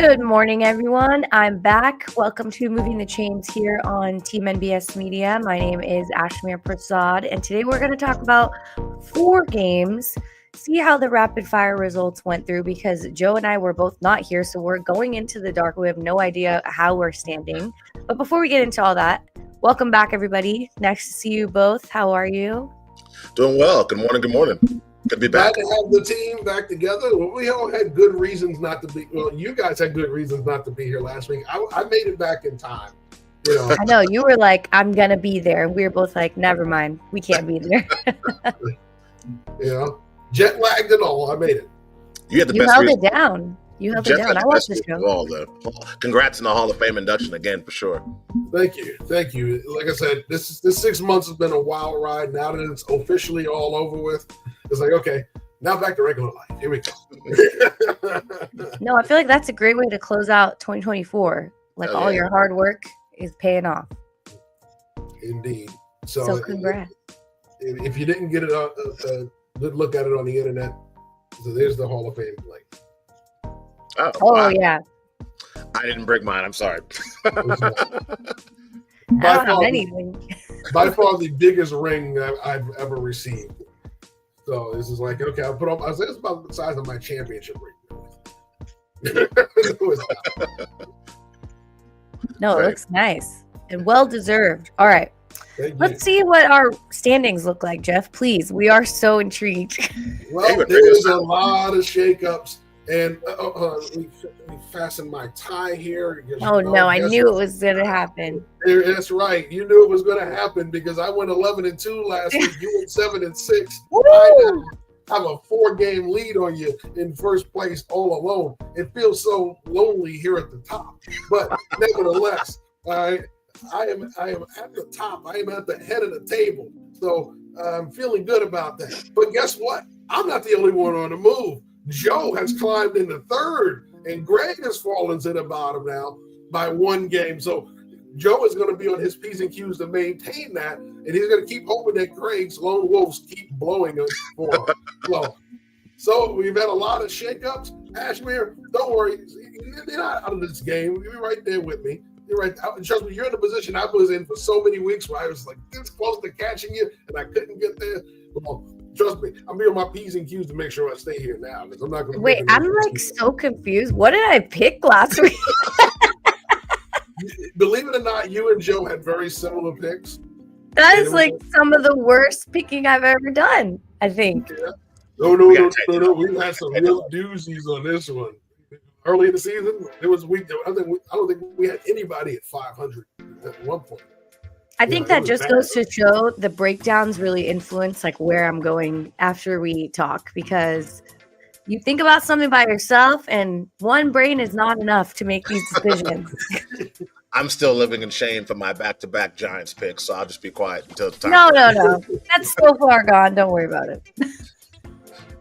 Good morning, everyone. I'm back. Welcome to Moving the Chains here on Team NBS Media. My name is Ashmere, and today we're going to talk about 4 games, see how the rapid fire results went through, because Joe and I were both not here, so we're going into the dark. We have no idea how we're standing. But before we get into all that, welcome back, everybody. Nice to see you both. How are you? Doing well. Good morning. Good morning. Good to be back. Glad to have the team back together. Well, we all had good reasons not to be. Well, you guys had good reasons not to be here last week. I made it back in time. You know. I know you were like, "I'm gonna be there," and we were both like, "Never mind, we can't be there." Jet lagged and all. I made it. You had the You best held reason. it down. You held it down. I watched the show. All, congrats on the Hall of Fame induction again, for sure. Thank you. Like I said, this 6 months has been a wild ride. Now that it's officially all over with, it's like, okay, now back to regular life. Here we go. No, I feel like that's a great way to close out 2024. Like all your hard work is paying off. Indeed. So congrats. If you didn't get a good look at it on the internet, so there's the Hall of Fame link. Oh, wow. Yeah. I didn't break mine. I'm sorry. I don't have anything. By far the biggest ring I've ever received. So this is like, okay, I was like, it's about the size of my championship ring. No, it looks nice and well deserved. All right. Let's see what our standings look like, Jeff. Please. We are so intrigued. Well, there's a lot of shakeups. And let me fasten my tie here. Oh, no, I knew it was going to happen. That's right. You knew it was going to happen because I went 11-2 last week. You went 7-6. Woo! I have a 4-game lead on you in first place all alone. It feels so lonely here at the top. But nevertheless, I am at the top. I am at the head of the table. So I'm feeling good about that. But guess what? I'm not the only one on the move. Joe has climbed into third, and Greg has fallen to the bottom now by 1 game. So Joe is going to be on his P's and Q's to maintain that, and he's going to keep hoping that Greg's lone wolves keep blowing us for flow. So we've had a lot of shakeups. Ashmere, don't worry. You're not out of this game. You're right there with me. You're right. Trust me, you're in the position I was in for so many weeks where I was like this close to catching you, and I couldn't get there. Well, trust me, I'm being on my P's and Q's to make sure I stay here now because I'm not going to. Wait, I'm like so confused. What did I pick last week? Believe it or not, you and Joe had very similar picks. That is like some of the worst picking I've ever done, I think. Yeah. No. We've had some real doozies on this one. Early in the season, it was weak. I don't think we had anybody at 500 at one point. I think that just goes to show the breakdowns really influence like where I'm going after we talk, because you think about something by yourself and one brain is not enough to make these decisions. I'm still living in shame for my back-to-back Giants picks, so I'll just be quiet until the time. No. That's so far gone. Don't worry about it.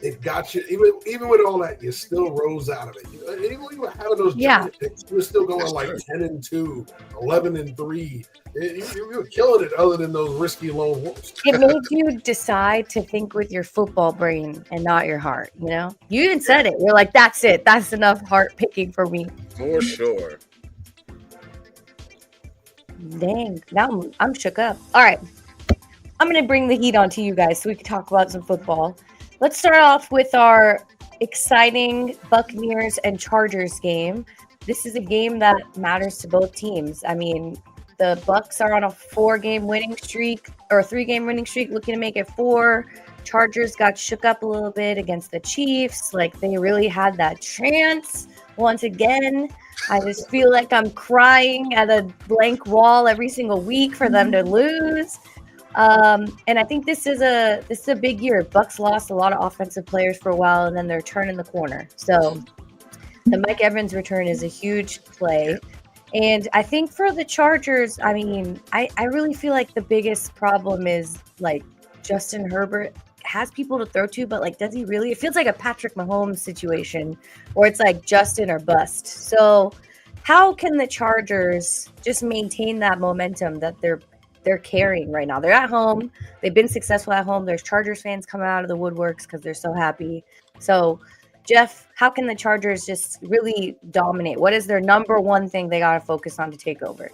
It got you. Even with all that, you still rose out of it. Even when you were having those Giant picks, you were still going like 10-2, 11-3. You were killing it other than those risky lone wolves. It made you decide to think with your football brain and not your heart, you know? You even said it. You're like, that's it. That's enough heart picking for me. For sure. Dang. Now I'm shook up. All right. I'm going to bring the heat onto you guys so we can talk about some football. Let's start off with our exciting Buccaneers and Chargers game. This is a game that matters to both teams. I mean, the Bucs are on a 4-game winning streak or a 3-game winning streak, looking to make it 4. Chargers got shook up a little bit against the Chiefs. Like, they really had that chance once again. I just feel like I'm crying at a blank wall every single week for them to lose. And I think this is a big year. Bucs lost a lot of offensive players for a while, and then they're turning the corner. So the Mike Evans return is a huge play. And I think for the Chargers, I mean, I really feel like the biggest problem is like Justin Herbert has people to throw to, but like, does he really? It feels like a Patrick Mahomes situation where it's like Justin or bust. So how can the Chargers just maintain that momentum that they're carrying right now? They're at home. They've been successful at home. There's Chargers fans coming out of the woodworks because they're so happy. So Jeff, how can the Chargers just really dominate? What is their number one thing they got to focus on to take over?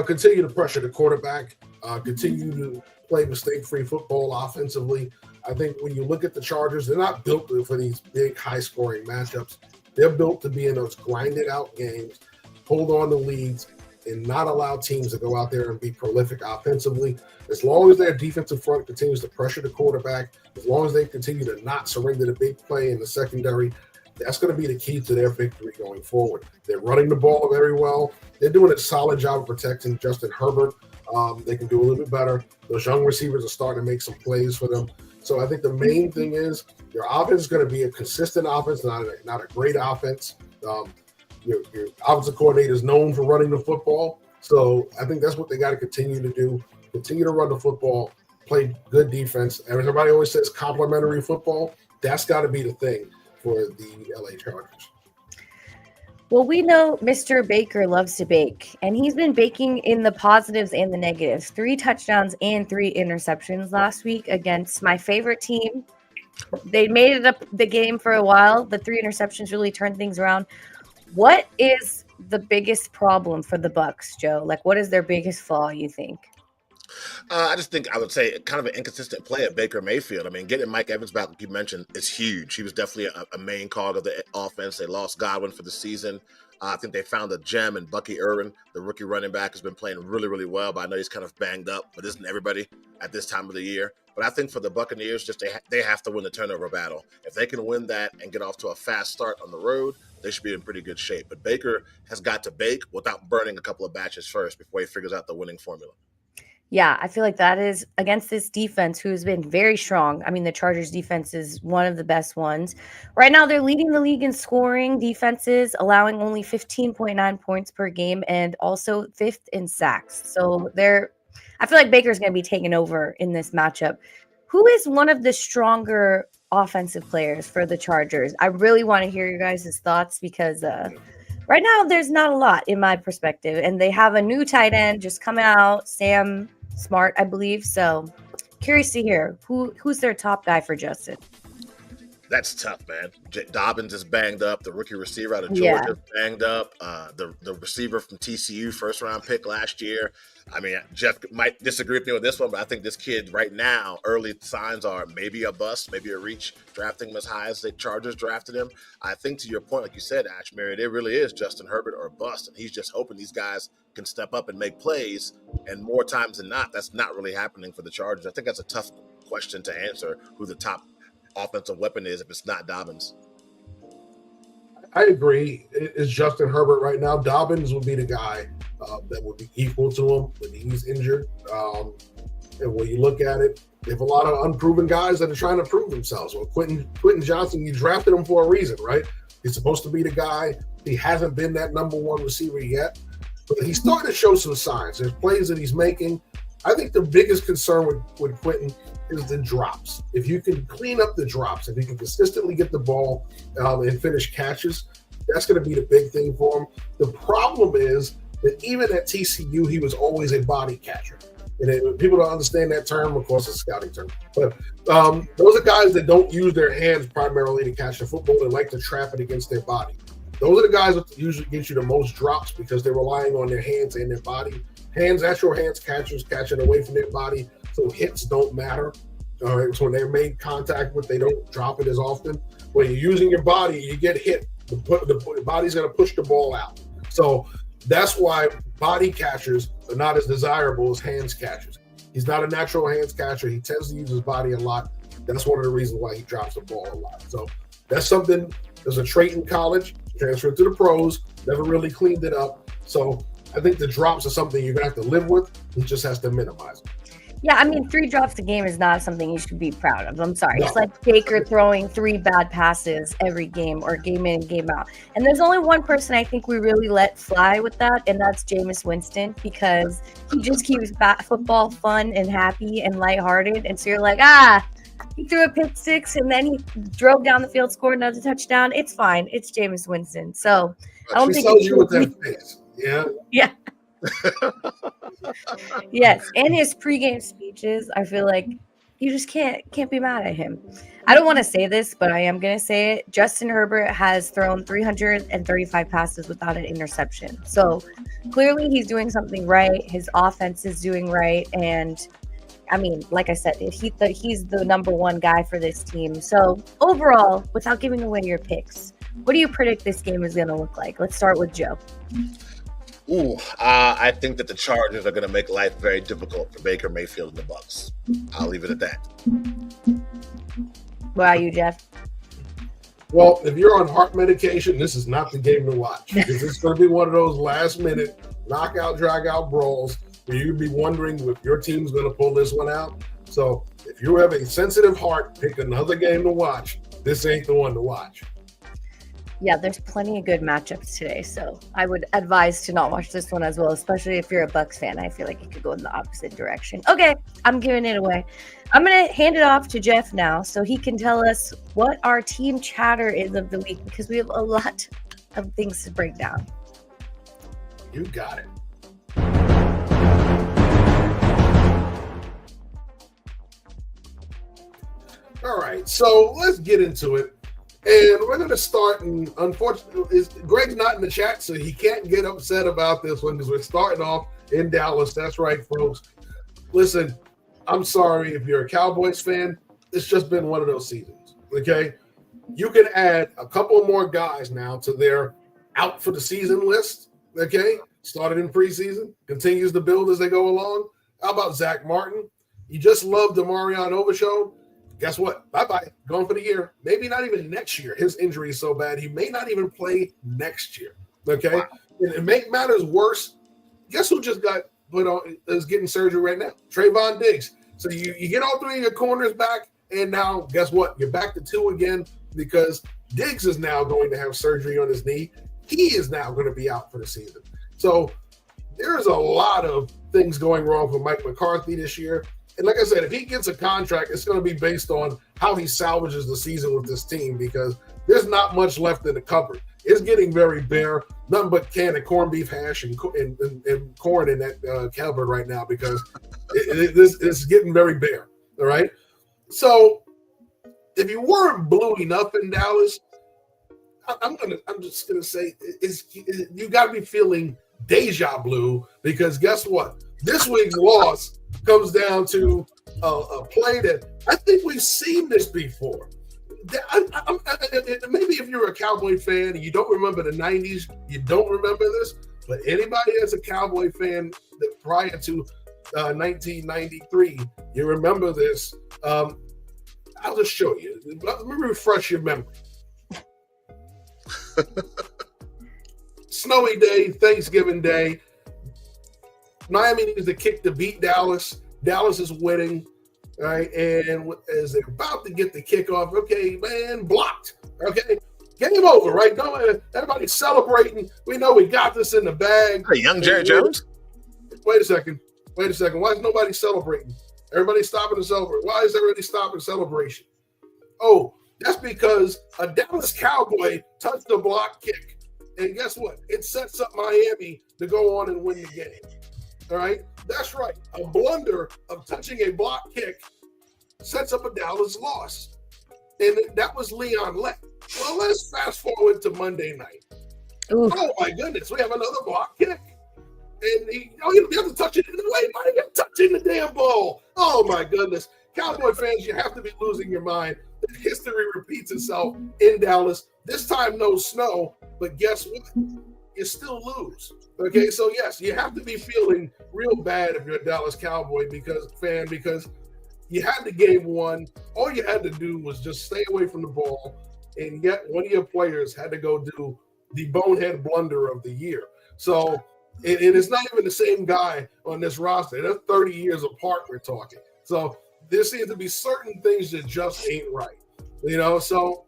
Continue to pressure the quarterback. Continue to play mistake-free football offensively. I think when you look at the Chargers, they're not built for these big, high-scoring matchups. They're built to be in those grinded-out games, hold on to leads, and not allow teams to go out there and be prolific offensively. As long as their defensive front continues to pressure the quarterback, as long as they continue to not surrender the big play in the secondary, that's going to be the key to their victory going forward. They're running the ball very well. They're doing a solid job of protecting Justin Herbert. They can do a little bit better. Those young receivers are starting to make some plays for them. So I think the main thing is your offense is going to be a consistent offense, not a great offense. Your offensive coordinator is known for running the football. So I think that's what they got to continue to do. Continue to run the football, play good defense. Everybody always says complimentary football. That's got to be the thing for the LA Chargers. Well, we know Mr. Baker loves to bake, and he's been baking in the positives and the negatives. 3 touchdowns and 3 interceptions last week against my favorite team. They made it up the game for a while. The 3 interceptions really turned things around. What is the biggest problem for the Bucs, Joe? Like, what is their biggest flaw, you think? I just think I would say kind of an inconsistent play at Baker Mayfield. I mean, getting Mike Evans back, like you mentioned, is huge. He was definitely a main cog of the offense. They lost Godwin for the season. I think they found a gem in Bucky Irvin. The rookie running back has been playing really, really well, but I know he's kind of banged up, but isn't everybody at this time of the year? But I think for the Buccaneers, just they have to win the turnover battle. If they can win that and get off to a fast start on the road, they should be in pretty good shape. But Baker has got to bake without burning a couple of batches first before he figures out the winning formula. Yeah, I feel like that is against this defense who's been very strong. I mean, the Chargers defense is one of the best ones. Right now, they're leading the league in scoring defenses, allowing only 15.9 points per game and also 5th in sacks. So I feel like Baker's going to be taken over in this matchup. Who is one of the stronger offensive players for the Chargers? I really want to hear your guys' thoughts because right now there's not a lot in my perspective. And they have a new tight end just coming out, Sam Smart, I believe. So curious to hear who's their top guy for Justin. That's tough, man. Dobbins is banged up. The rookie receiver out of Georgia is banged up. The receiver from TCU, first-round pick last year. I mean, Jeff might disagree with me on this one, but I think this kid right now, early signs are maybe a bust, maybe a reach, drafting him as high as the Chargers drafted him. I think to your point, like you said, Ashmere, it really is Justin Herbert or a bust, and he's just hoping these guys can step up and make plays, and more times than not, that's not really happening for the Chargers. I think that's a tough question to answer, who the top offensive weapon is if it's not Dobbins. I agree. It's Justin Herbert right now. Dobbins would be the guy that would be equal to him when he's injured. And when you look at it, they have a lot of unproven guys that are trying to prove themselves. Well, Quentin Johnson, you drafted him for a reason, right? He's supposed to be the guy. He hasn't been that number one receiver yet, but he's starting to show some signs. There's plays that he's making. I think the biggest concern with Quentin is the drops. If you can clean up the drops, if you can consistently get the ball and finish catches, that's going to be the big thing for him. The problem is that even at TCU, he was always a body catcher. And people don't understand that term. Of course, it's a scouting term. But those are guys that don't use their hands primarily to catch the football. They like to trap it against their body. Those are the guys that usually get you the most drops because they're relying on their hands and their body. Actual hands catchers catching away from their body, so hits don't matter. All right, so when they're made contact with, they don't drop it as often. When you're using your body, you get hit. The body's going to push the ball out. So that's why body catchers are not as desirable as hands catchers. He's not a natural hands catcher. He tends to use his body a lot. That's one of the reasons why he drops the ball a lot. So that's something. There's a trait in college, transferred to the pros, never really cleaned it up. So I think the drops are something you're going to have to live with. He just has to minimize them. Yeah, I mean, 3 drops a game is not something you should be proud of. I'm sorry. No. It's like Baker throwing 3 bad passes every game or game in and game out. And there's only one person I think we really let fly with that, and that's Jameis Winston, because he just keeps football fun and happy and lighthearted. And so you're like, he threw a pick six and then he drove down the field, scored another touchdown. It's fine. It's Jameis Winston. So I don't think you with that face. Yeah. Yeah. Yes, and his pregame speeches, I feel like You just can't be mad at him. I don't want to say this, but I am going to say it. Justin Herbert has thrown 335 passes without an interception. So clearly he's doing something right. His offense is doing right. And I mean, like I said, he's the number one guy for this team. So overall, without giving away your picks, what do you predict this game is going to look like? Let's start with Joe. I think that the Chargers are going to make life very difficult for Baker Mayfield and the Bucs. I'll leave it at that. What about you, Jeff? Well, if you're on heart medication, this is not the game to watch because it's going to be one of those last-minute knockout, drag-out brawls where you'd be wondering if your team's going to pull this one out. So if you have a sensitive heart, pick another game to watch. This ain't the one to watch. Yeah, there's plenty of good matchups today, so I would advise to not watch this one as well, especially if you're a Bucs fan. I feel like it could go in the opposite direction. Okay, I'm giving it away. I'm going to hand it off to Jeff now so he can tell us what our team chatter is of the week because we have a lot of things to break down. You got it. All right, so let's get into it. And we're going to start, and unfortunately, Greg's not in the chat, so he can't get upset about this one because we're starting off in Dallas. That's right, folks. Listen, I'm sorry if you're a Cowboys fan. It's just been one of those seasons, okay? You can add a couple more guys now to their out for the season list, okay? Started in preseason, continues to build as they go along. How about Zach Martin? You just loved the Marion Overshow. Guess what? Bye-bye. Gone for the year. Maybe not even next year. His injury is so bad, he may not even play next year. Okay? Wow. And to make matters worse, guess who just got put on, is getting surgery right now? Trayvon Diggs. So you get all three of your corners back, and now guess what? You're back to two again because Diggs is now going to have surgery on his knee. He is now going to be out for the season. So there's a lot of things going wrong for Mike McCarthy this year. And like I said, if he gets a contract, it's going to be based on how he salvages the season with this team because there's not much left in the cupboard. It's getting very bare. Nothing but can of corned beef hash and corn in that cupboard right now because it's getting very bare. All right. So if you weren't blue enough in Dallas, I'm just gonna say you got to be feeling deja blue because guess what? This week's loss comes down to a play that I think we've seen this before. Maybe if you're a Cowboy fan and you don't remember the 90s, you don't remember this, but anybody that's a Cowboy fan that prior to 1993, you remember this. I'll just show you. Let me refresh your memory. Snowy day, Thanksgiving Day. Miami needs to kick to beat Dallas. Dallas is winning, right? And as they're about to get the kickoff, okay, man, blocked. Okay, game over, right? No, everybody's celebrating. We know we got this in the bag. Hey, young Jerry Jones. Wait a second. Why is nobody celebrating? Everybody's stopping to celebrate. Why is everybody stopping celebration? Oh, that's because a Dallas Cowboy touched the block kick. And guess what? It sets up Miami to go on and win the game. All right? That's right. A blunder of touching a block kick sets up a Dallas loss. And that was Leon Lett. Well, let's fast forward to Monday night. Ooh. Oh, my goodness. We have another block kick. And he have to touch it in the way. Why you got to touch in the damn ball? Oh, my goodness. Cowboy fans, you have to be losing your mind. History repeats itself in Dallas. This time, no snow. But guess what? You still lose. Okay, so yes, you have to be feeling real bad if you're a Dallas Cowboy because you had the game won. All you had to do was just stay away from the ball, and yet one of your players had to go do the bonehead blunder of the year. So it is not even the same guy on this roster. They're 30 years apart, we're talking. So there seems to be certain things that just ain't right. So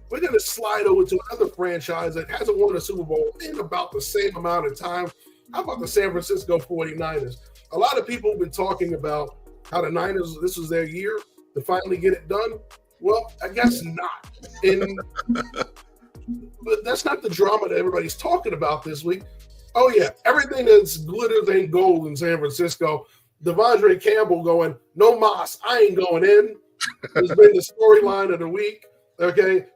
we're going to slide over to another franchise that hasn't won a Super Bowl in about the same amount of time. How about the San Francisco 49ers? A lot of people have been talking about how the Niners, this was their year to finally get it done. Well, I guess not. But that's not the drama that everybody's talking about this week. Oh, yeah, everything that's glitters ain't gold in San Francisco. Devondre Campbell going, no Moss, I ain't going in. Has been the storyline of the week. Okay.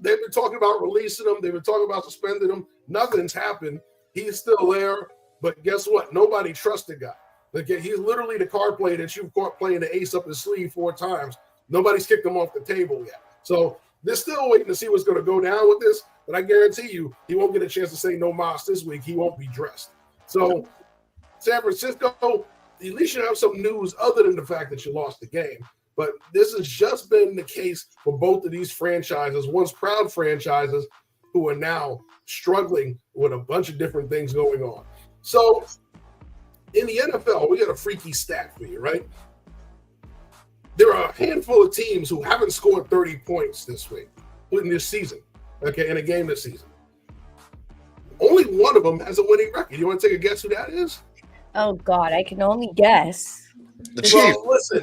They've been talking about releasing him. They've been talking about suspending him. Nothing's happened. He's still there. But guess what? Nobody trusts the guy. Okay. He's literally the card player that you've caught playing the ace up his sleeve 4 times. Nobody's kicked him off the table yet. So they're still waiting to see what's going to go down with this. But I guarantee you, he won't get a chance to say no Moss this week. He won't be dressed. So San Francisco, at least you have some news other than the fact that you lost the game. But this has just been the case for both of these franchises, once proud franchises who are now struggling with a bunch of different things going on. So in the NFL, we got a freaky stat for you, right? There are a handful of teams who haven't scored 30 points this week, in this season, okay, in a game this season. Only one of them has a winning record. You want to take a guess who that is? Oh, God, I can only guess. The Chiefs. Listen.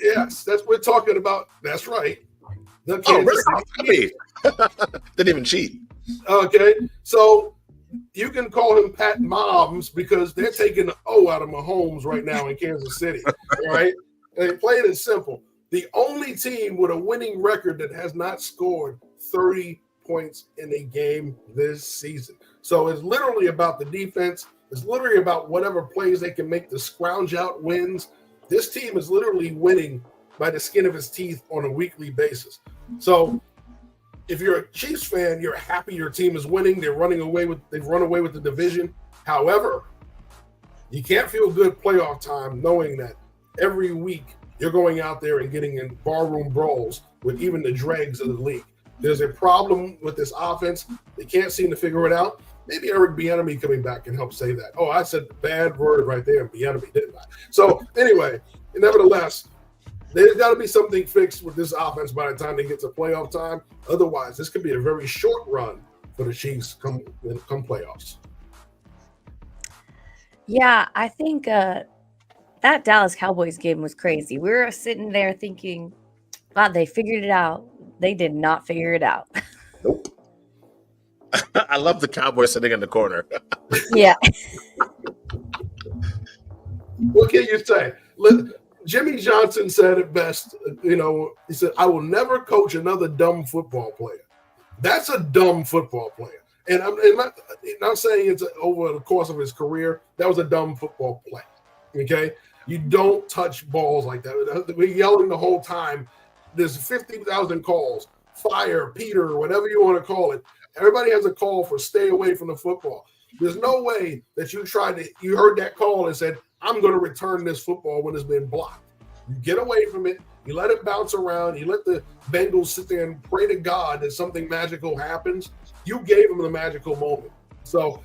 Yes, that's what we're talking about. That's right. The Kansas City. Didn't even cheat. Okay, so you can call him Pat Moms because they're taking the O out of Mahomes right now in Kansas City. All right, they played it simple. The only team with a winning record that has not scored 30 points in a game this season. So it's literally about the defense. It's literally about whatever plays they can make to scrounge out wins. This team is literally winning by the skin of its teeth on a weekly basis. So if you're a Chiefs fan, you're happy your team is winning. They've run away with the division. However, you can't feel good playoff time knowing that every week you're going out there and getting in barroom brawls with even the dregs of the league. There's a problem with this offense. They can't seem to figure it out. Maybe Eric Bieniemy coming back can help say that. Oh, I said the bad word right there, and Bieniemy didn't I? So anyway, nevertheless, there's got to be something fixed with this offense by the time they get to playoff time. Otherwise, this could be a very short run for the Chiefs come playoffs. Yeah, I think that Dallas Cowboys game was crazy. We were sitting there thinking, wow, they figured it out. They did not figure it out. Nope. I love the Cowboys sitting in the corner. Yeah. What can you say? Jimmy Johnson said it best. He said, I will never coach another dumb football player. That's a dumb football player. And I'm not saying it's over the course of his career. That was a dumb football play. Okay? You don't touch balls like that. We're yelling the whole time. There's 50,000 calls. Fire, Peter, whatever you want to call it. Everybody has a call for stay away from the football. There's no way that you heard that call and said, I'm going to return this football when it's been blocked. You get away from it. You let it bounce around. You let the Bengals sit there and pray to God that something magical happens. You gave them the magical moment. So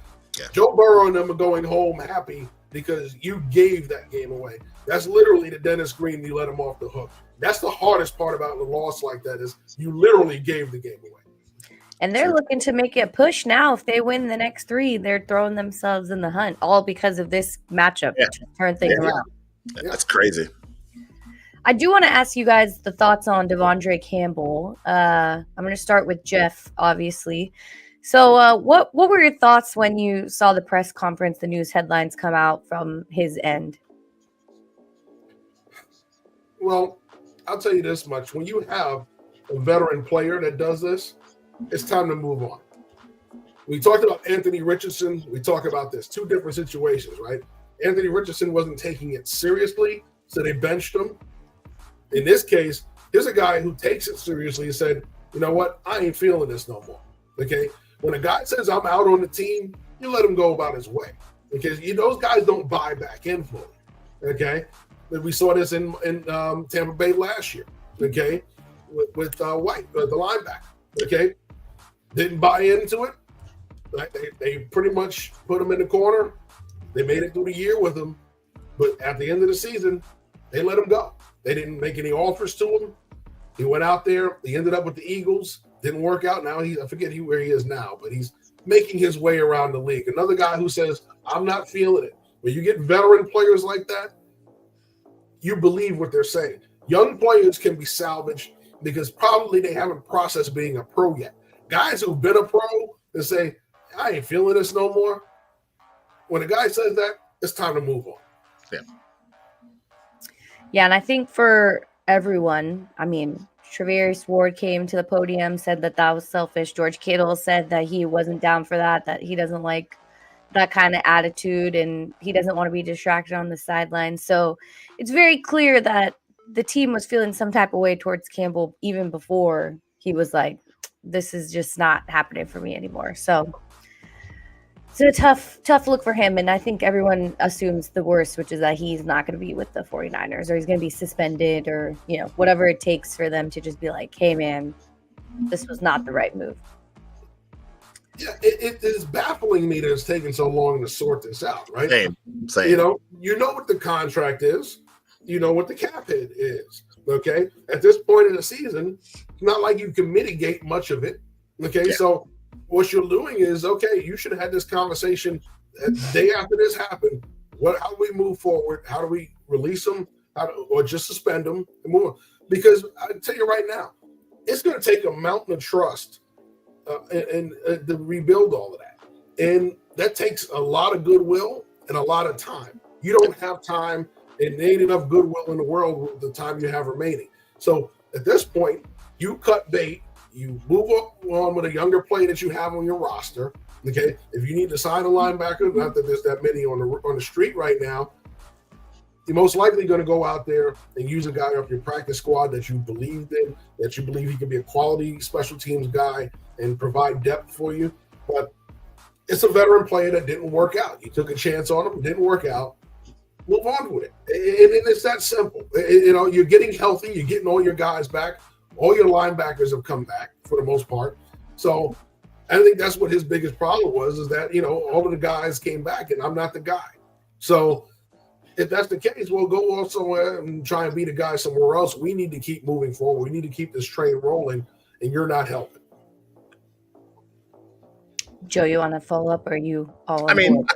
Joe Burrow and them are going home happy because you gave that game away. That's literally the Dennis Green. You let him off the hook. That's the hardest part about a loss like that is you literally gave the game away. And they're looking to make it push now. If they win the next 3, they're throwing themselves in the hunt, all because of this matchup to turn things around. That's crazy. I do want to ask you guys the thoughts on Devondre Campbell. I'm going to start with Jeff, obviously. So what were your thoughts when you saw the press conference, the news headlines come out from his end? Well, I'll tell you this much. When you have a veteran player that does this, it's time to move on. We talked about Anthony Richardson. We talk about this. 2 different situations, right? Anthony Richardson wasn't taking it seriously, so they benched him. In this case, here's a guy who takes it seriously and said, you know what? I ain't feeling this no more. Okay? When a guy says I'm out on the team, you let him go about his way. Because those guys don't buy back in fully. Okay? We saw this in Tampa Bay last year. Okay? With White, the linebacker. Okay? Didn't buy into it. They pretty much put him in the corner. They made it through the year with him. But at the end of the season, they let him go. They didn't make any offers to him. He went out there. He ended up with the Eagles. Didn't work out. Now I forget where he is now, but he's making his way around the league. Another guy who says, I'm not feeling it. When you get veteran players like that, you believe what they're saying. Young players can be salvaged because probably they haven't processed being a pro yet. Guys who've been a pro and say, I ain't feeling this no more. when a guy says that, it's time to move on. Yeah. Yeah, and I think for everyone, I mean, Travis Ward came to the podium, said that was selfish. George Kittle said that he wasn't down for that he doesn't like that kind of attitude and he doesn't want to be distracted on the sideline. So it's very clear that the team was feeling some type of way towards Campbell even before he was like, this is just not happening for me anymore. So it's a tough look for him. And I think everyone assumes the worst, which is that he's not going to be with the 49ers or he's going to be suspended or, whatever it takes for them to just be like, hey, man, this was not the right move. Yeah, it is baffling me that it's taken so long to sort this out, right? Same. You know what the contract is. You know what the cap hit is, okay? At this point in the season, it's not like you can mitigate much of it, okay? Yeah. So what you're doing is, okay, you should have had this conversation the day after this happened. How do we move forward? How do we release them or just suspend them and move on? Because I tell you right now, it's going to take a mountain of trust and to rebuild all of that. And that takes a lot of goodwill and a lot of time. You don't have time, and there ain't enough goodwill in the world with the time you have remaining. So at this point, you cut bait, you move on with a younger player that you have on your roster. Okay, if you need to sign a linebacker, not that there's that many on the street right now, you're most likely going to go out there and use a guy off your practice squad that you believed in, that you believe he can be a quality special teams guy and provide depth for you. But it's a veteran player that didn't work out. You took a chance on him, didn't work out. Move on with it. And it's that simple. You're getting healthy. You're getting all your guys back. All your linebackers have come back for the most part. So I think that's what his biggest problem was, is that, all of the guys came back and I'm not the guy. So if that's the case, we'll go off somewhere and try and beat a guy somewhere else. We need to keep moving forward. We need to keep this train rolling, and you're not helping. Joe, you want to follow up, or are you all I mean,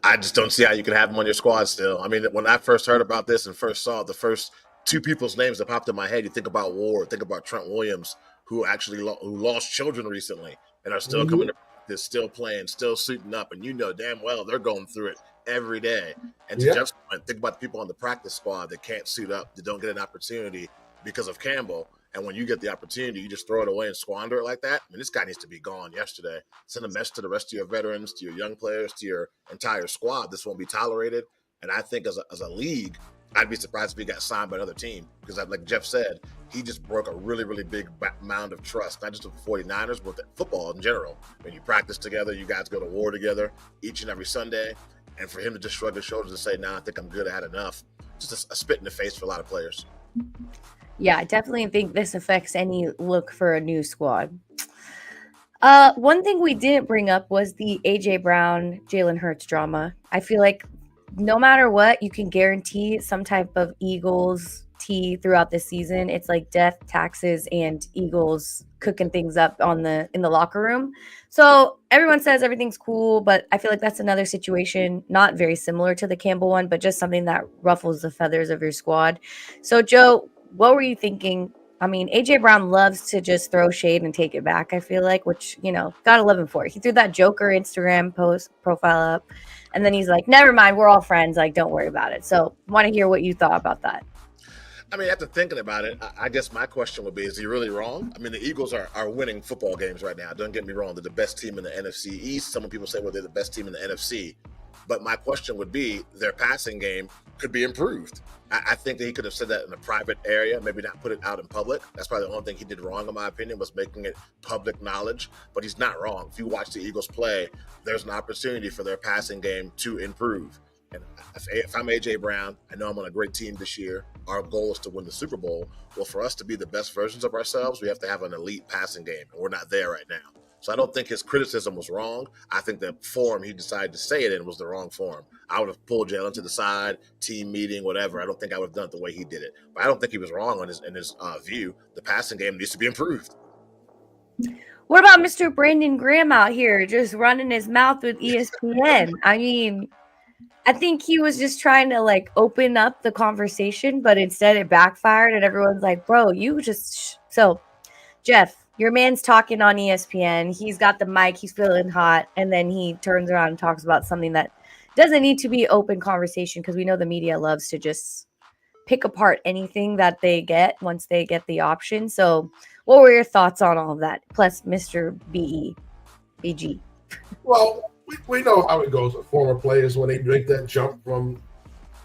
I just don't see how you can have him on your squad still. I mean, when I first heard about this and first saw the first two people's names that popped in my head, you think about Ward, think about Trent Williams, who actually who lost children recently and are still coming to practice, still playing, still suiting up. And damn well they're going through it every day. And to Jeff's point, think about the people on the practice squad that can't suit up, that don't get an opportunity because of Campbell. And when you get the opportunity, you just throw it away and squander it like that. I mean, this guy needs to be gone yesterday. Send a message to the rest of your veterans, to your young players, to your entire squad. This won't be tolerated. And I think as a league, I'd be surprised if he got signed by another team because, like Jeff said, he just broke a really, really big mound of trust, not just with the 49ers, but with football in general. When you practice together, you guys go to war together each and every Sunday. And for him to just shrug his shoulders and say, nah, I think I'm good, I had enough, just a spit in the face for a lot of players. Yeah, I definitely think this affects any look for a new squad. One thing we didn't bring up was the A.J. Brown, Jalen Hurts drama. I feel like no matter what, you can guarantee some type of Eagles tea throughout the season. It's like death, taxes, and Eagles cooking things up in the locker room. So everyone says everything's cool, but I feel like that's another situation, not very similar to the Campbell one, but just something that ruffles the feathers of your squad. So Joe, what were you thinking? I mean, A.J. Brown loves to just throw shade and take it back, I feel like, which, gotta love him for it. He threw that Joker Instagram profile up, and then he's like, never mind, we're all friends. Like, don't worry about it. So want to hear what you thought about that. I mean, after thinking about it, I guess my question would be, is he really wrong? I mean, the Eagles are winning football games right now. Don't get me wrong. They're the best team in the NFC East. Some people say, well, they're the best team in the NFC. But my question would be, their passing game could be improved. I think that he could have said that in a private area, maybe not put it out in public. That's probably the only thing he did wrong, in my opinion, was making it public knowledge. But he's not wrong. If you watch the Eagles play, there's an opportunity for their passing game to improve. And if I'm A.J. Brown, I know I'm on a great team this year. Our goal is to win the Super Bowl. Well, for us to be the best versions of ourselves, we have to have an elite passing game, and we're not there right now. So I don't think his criticism was wrong. I think the form he decided to say it in was the wrong form. I would have pulled Jalen to the side, team meeting, whatever. I don't think I would have done it the way he did it. But I don't think he was wrong in his view. The passing game needs to be improved. What about Mr. Brandon Graham out here just running his mouth with ESPN? I mean, I think he was just trying to open up the conversation, but instead it backfired and everyone's like, bro, you just so Jeff, your man's talking on ESPN. He's got the mic. He's feeling hot. And then he turns around and talks about something that doesn't need to be open conversation because we know the media loves to just pick apart anything that they get once they get the option. So what were your thoughts on all of that? Plus Mr. BG. Well, we know how it goes with former players when they make that jump from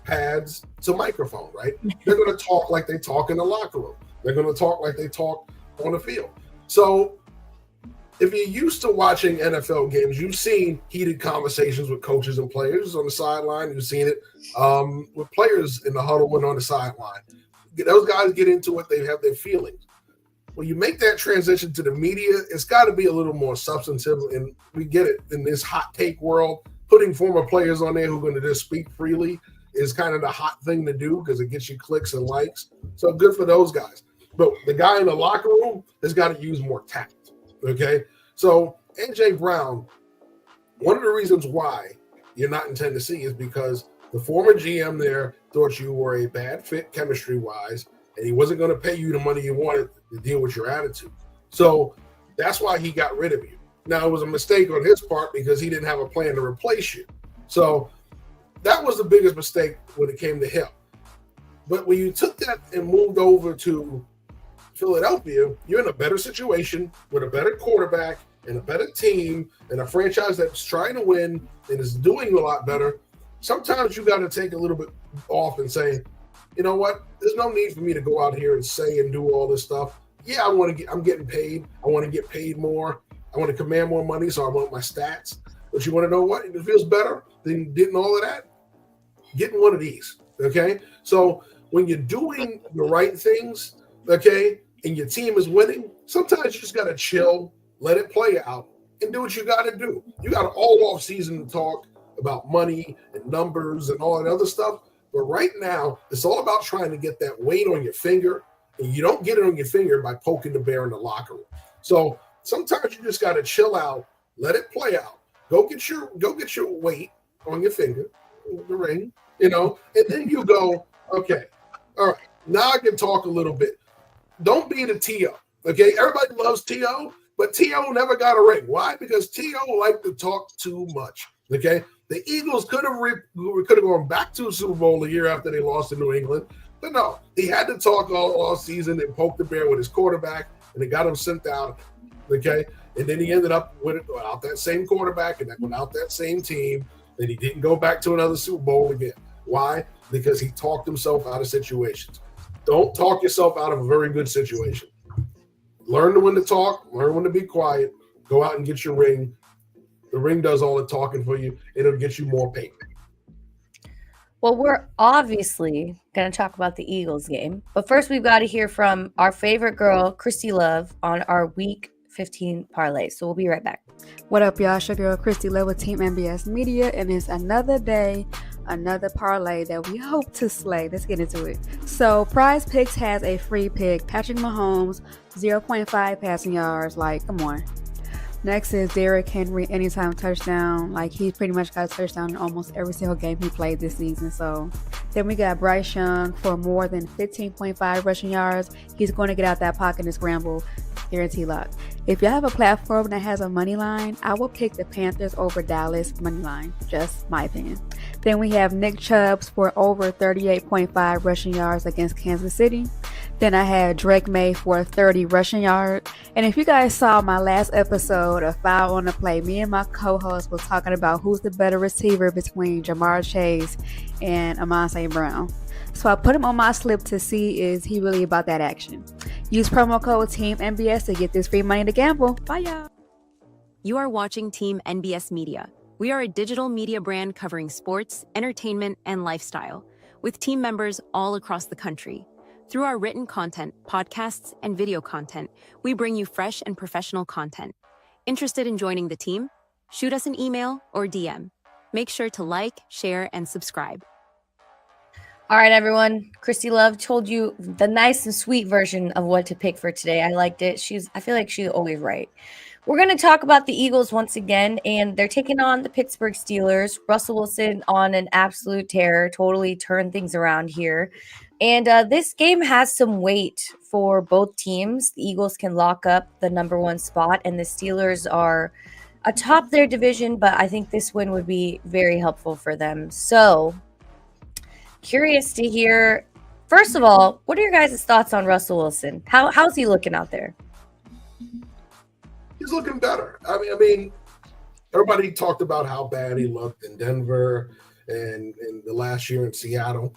pads to microphone, right? They're going to talk like they talk in the locker room. They're going to talk like they talk on the field. So if you're used to watching NFL games, you've seen heated conversations with coaches and players on the sideline. You've seen it with players in the huddle and on the sideline. Those guys get into it. They have their feelings. When you make that transition to the media, it's got to be a little more substantive. And we get it in this hot take world. Putting former players on there who are going to just speak freely is kind of the hot thing to do because it gets you clicks and likes. So good for those guys. But the guy in the locker room has got to use more tact. Okay, so AJ Brown, one of the reasons why you're not in Tennessee is because the former GM there thought you were a bad fit chemistry-wise, and he wasn't going to pay you the money you wanted to deal with your attitude. So that's why he got rid of you. Now, it was a mistake on his part because he didn't have a plan to replace you. So that was the biggest mistake when it came to him. But when you took that and moved over to Philadelphia, you're in a better situation with a better quarterback and a better team and a franchise that's trying to win and is doing a lot better. Sometimes you got to take a little bit off and say, you know what? There's no need for me to go out here and say and do all this stuff. Yeah, I'm getting paid. I want to get paid more. I want to command more money, so I want my stats. But you want to know what? It feels better than getting all of that. Getting one of these, okay? So when you're doing the right things, okay, and your team is winning, sometimes you just got to chill, let it play out, and do what you got to do. You got all off season to talk about money and numbers and all that other stuff. But right now, it's all about trying to get that weight on your finger, and you don't get it on your finger by poking the bear in the locker room. So sometimes you just got to chill out, let it play out. Go get your weight on your finger, the ring, and then you go, okay, all right, now I can talk a little bit. Don't be the T.O., okay? Everybody loves T.O., but T.O. never got a ring. Why? Because T.O. liked to talk too much, okay? The Eagles could have gone back to a Super Bowl the year after they lost to New England, but no, he had to talk all season and poke the bear with his quarterback, and it got him sent out, okay? And then he ended up without that same quarterback and without that same team, and he didn't go back to another Super Bowl again. Why? Because he talked himself out of situations. Don't talk yourself out of a very good situation. Learn when to talk, learn when to be quiet, go out and get your ring. The ring does all the talking for you, and it'll get you more pay. Well, we're obviously going to talk about the Eagles game. But first, we've got to hear from our favorite girl, Christy Love, on our Week 15 parlay. So we'll be right back. What up, y'all? It's your girl, Christy Love with Team NBS Media, and it's another day, another parlay that we hope to slay. Let's get into it. So, Prize Picks has a free pick. Patrick Mahomes, 0.5 passing yards. Like, come on. Next is Derrick Henry, anytime touchdown. Like, he's pretty much got a touchdown in almost every single game he played this season. So, then we got Bryce Young for more than 15.5 rushing yards. He's going to get out that pocket and scramble. Guarantee lock. If you have a platform that has a money line, I will pick the Panthers over Dallas money line. Just my opinion. Then we have Nick Chubbs for over 38.5 rushing yards against Kansas City. Then I had Drake May for 30 rushing yards. And if you guys saw my last episode of Foul on the Play, me and my co-host was talking about who's the better receiver between Jamar Chase and Amon St. Brown. So I put him on my slip to see is he really about that action. Use promo code Team NBS to get this free money to gamble. Bye, y'all. You are watching Team NBS Media. We are a digital media brand covering sports, entertainment, and lifestyle, with team members all across the country. Through our written content, podcasts, and video content, we bring you fresh and professional content. Interested in joining the team? Shoot us an email or DM. Make sure to like, share, and subscribe. All right, everyone. Christy Love told you the nice and sweet version of what to pick for today. I liked it. I feel like she's always right. We're going to talk about the Eagles once again, and they're taking on the Pittsburgh Steelers. Russell Wilson on an absolute tear, totally turned things around here. And this game has some weight for both teams. The Eagles can lock up the number one spot, and the Steelers are atop their division, but I think this win would be very helpful for them. So, curious to hear, first of all, what are your guys' thoughts on Russell Wilson? How's he looking out there? He's looking better. I mean, everybody talked about how bad he looked in Denver and in the last year in Seattle.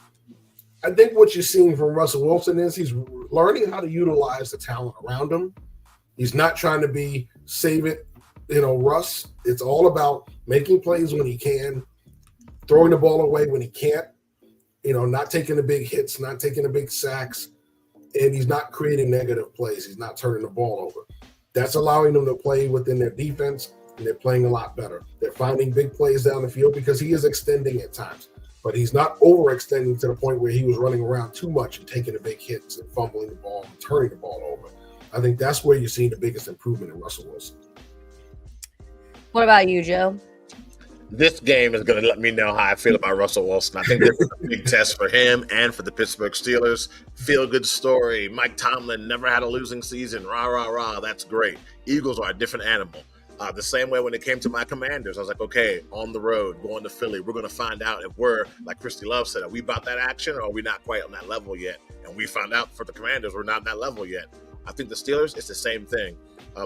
I think what you're seeing from Russell Wilson is he's learning how to utilize the talent around him. He's not trying to be save it, Russ. It's all about making plays when he can, throwing the ball away when he can't, not taking the big hits, not taking the big sacks, and he's not creating negative plays. He's not turning the ball over. That's allowing them to play within their defense, and they're playing a lot better. They're finding big plays down the field because he is extending at times, but he's not overextending to the point where he was running around too much and taking the big hits and fumbling the ball and turning the ball over. I think that's where you're seeing the biggest improvement in Russell Wilson. What about you, Joe? This game is going to let me know how I feel about Russell Wilson. I think this is a big test for him and for the Pittsburgh Steelers. Feel-good story. Mike Tomlin never had a losing season. Rah, rah, rah. That's great. Eagles are a different animal. The same way when it came to my Commanders, I was like, okay, on the road, going to Philly, we're going to find out if we're, like Christy Love said, are we about that action or are we not quite on that level yet? And we found out for the Commanders, we're not on that level yet. I think the Steelers, it's the same thing.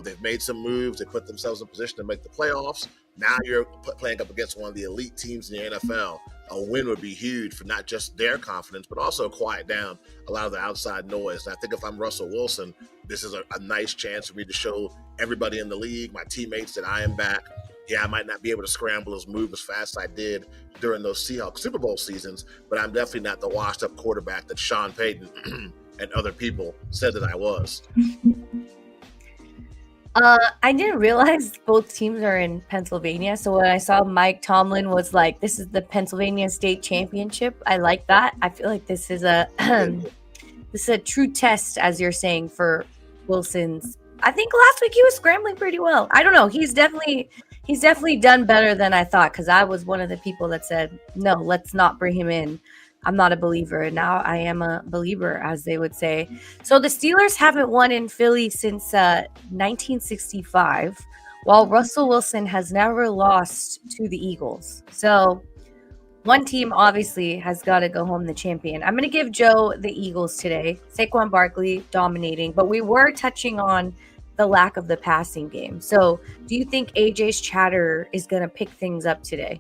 They've made some moves. They put themselves in position to make the playoffs. Now you're playing up against one of the elite teams in the NFL. A win would be huge for not just their confidence, but also quiet down a lot of the outside noise. And I think if I'm Russell Wilson, this is a nice chance for me to show everybody in the league, my teammates, that I am back. Yeah, I might not be able to scramble as move as fast as I did during those Seahawks Super Bowl seasons, but I'm definitely not the washed-up quarterback that Sean Payton and other people said that I was. I didn't realize both teams are in Pennsylvania. So when I saw Mike Tomlin was like, this is the Pennsylvania State Championship, I like that. I feel like this is a true test, as you're saying, for Wilson's. I think last week he was scrambling pretty well. I don't know. He's definitely done better than I thought, because I was one of the people that said, no, let's not bring him in. I'm not a believer. And now I am a believer, as they would say. So the Steelers haven't won in Philly since 1965, while Russell Wilson has never lost to the Eagles. So one team obviously has got to go home the champion. I'm going to give Joe the Eagles today. Saquon Barkley dominating, but we were touching on the lack of the passing game. So do you think AJ's chatter is going to pick things up today?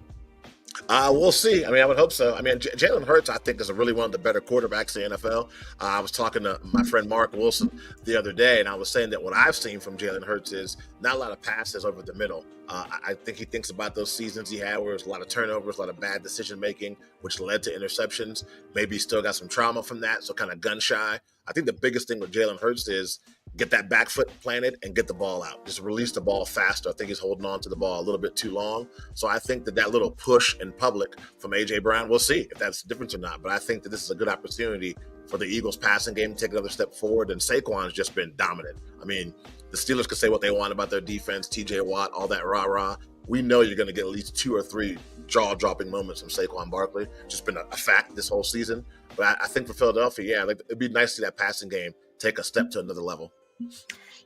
We'll see. I mean, I would hope so. I mean, Jalen Hurts, I think, is really one of the better quarterbacks in the NFL. I was talking to my friend Mark Wilson the other day, and I was saying that what I've seen from Jalen Hurts is not a lot of passes over the middle. I think he thinks about those seasons he had where there was a lot of turnovers, a lot of bad decision-making, which led to interceptions. Maybe he still got some trauma from that, so kind of gun-shy. I think the biggest thing with Jalen Hurts is get that back foot planted and get the ball out. Just release the ball faster. I think he's holding on to the ball a little bit too long. So I think that little push in public from A.J. Brown, we'll see if that's the difference or not. But I think that this is a good opportunity for the Eagles passing game to take another step forward. And Saquon's just been dominant. I mean, the Steelers could say what they want about their defense, T.J. Watt, all that rah-rah. We know you're going to get at least 2 or 3 jaw-dropping moments from Saquon Barkley. Just been a fact this whole season. But I think for Philadelphia, yeah, it'd be nice to see that passing game take a step to another level.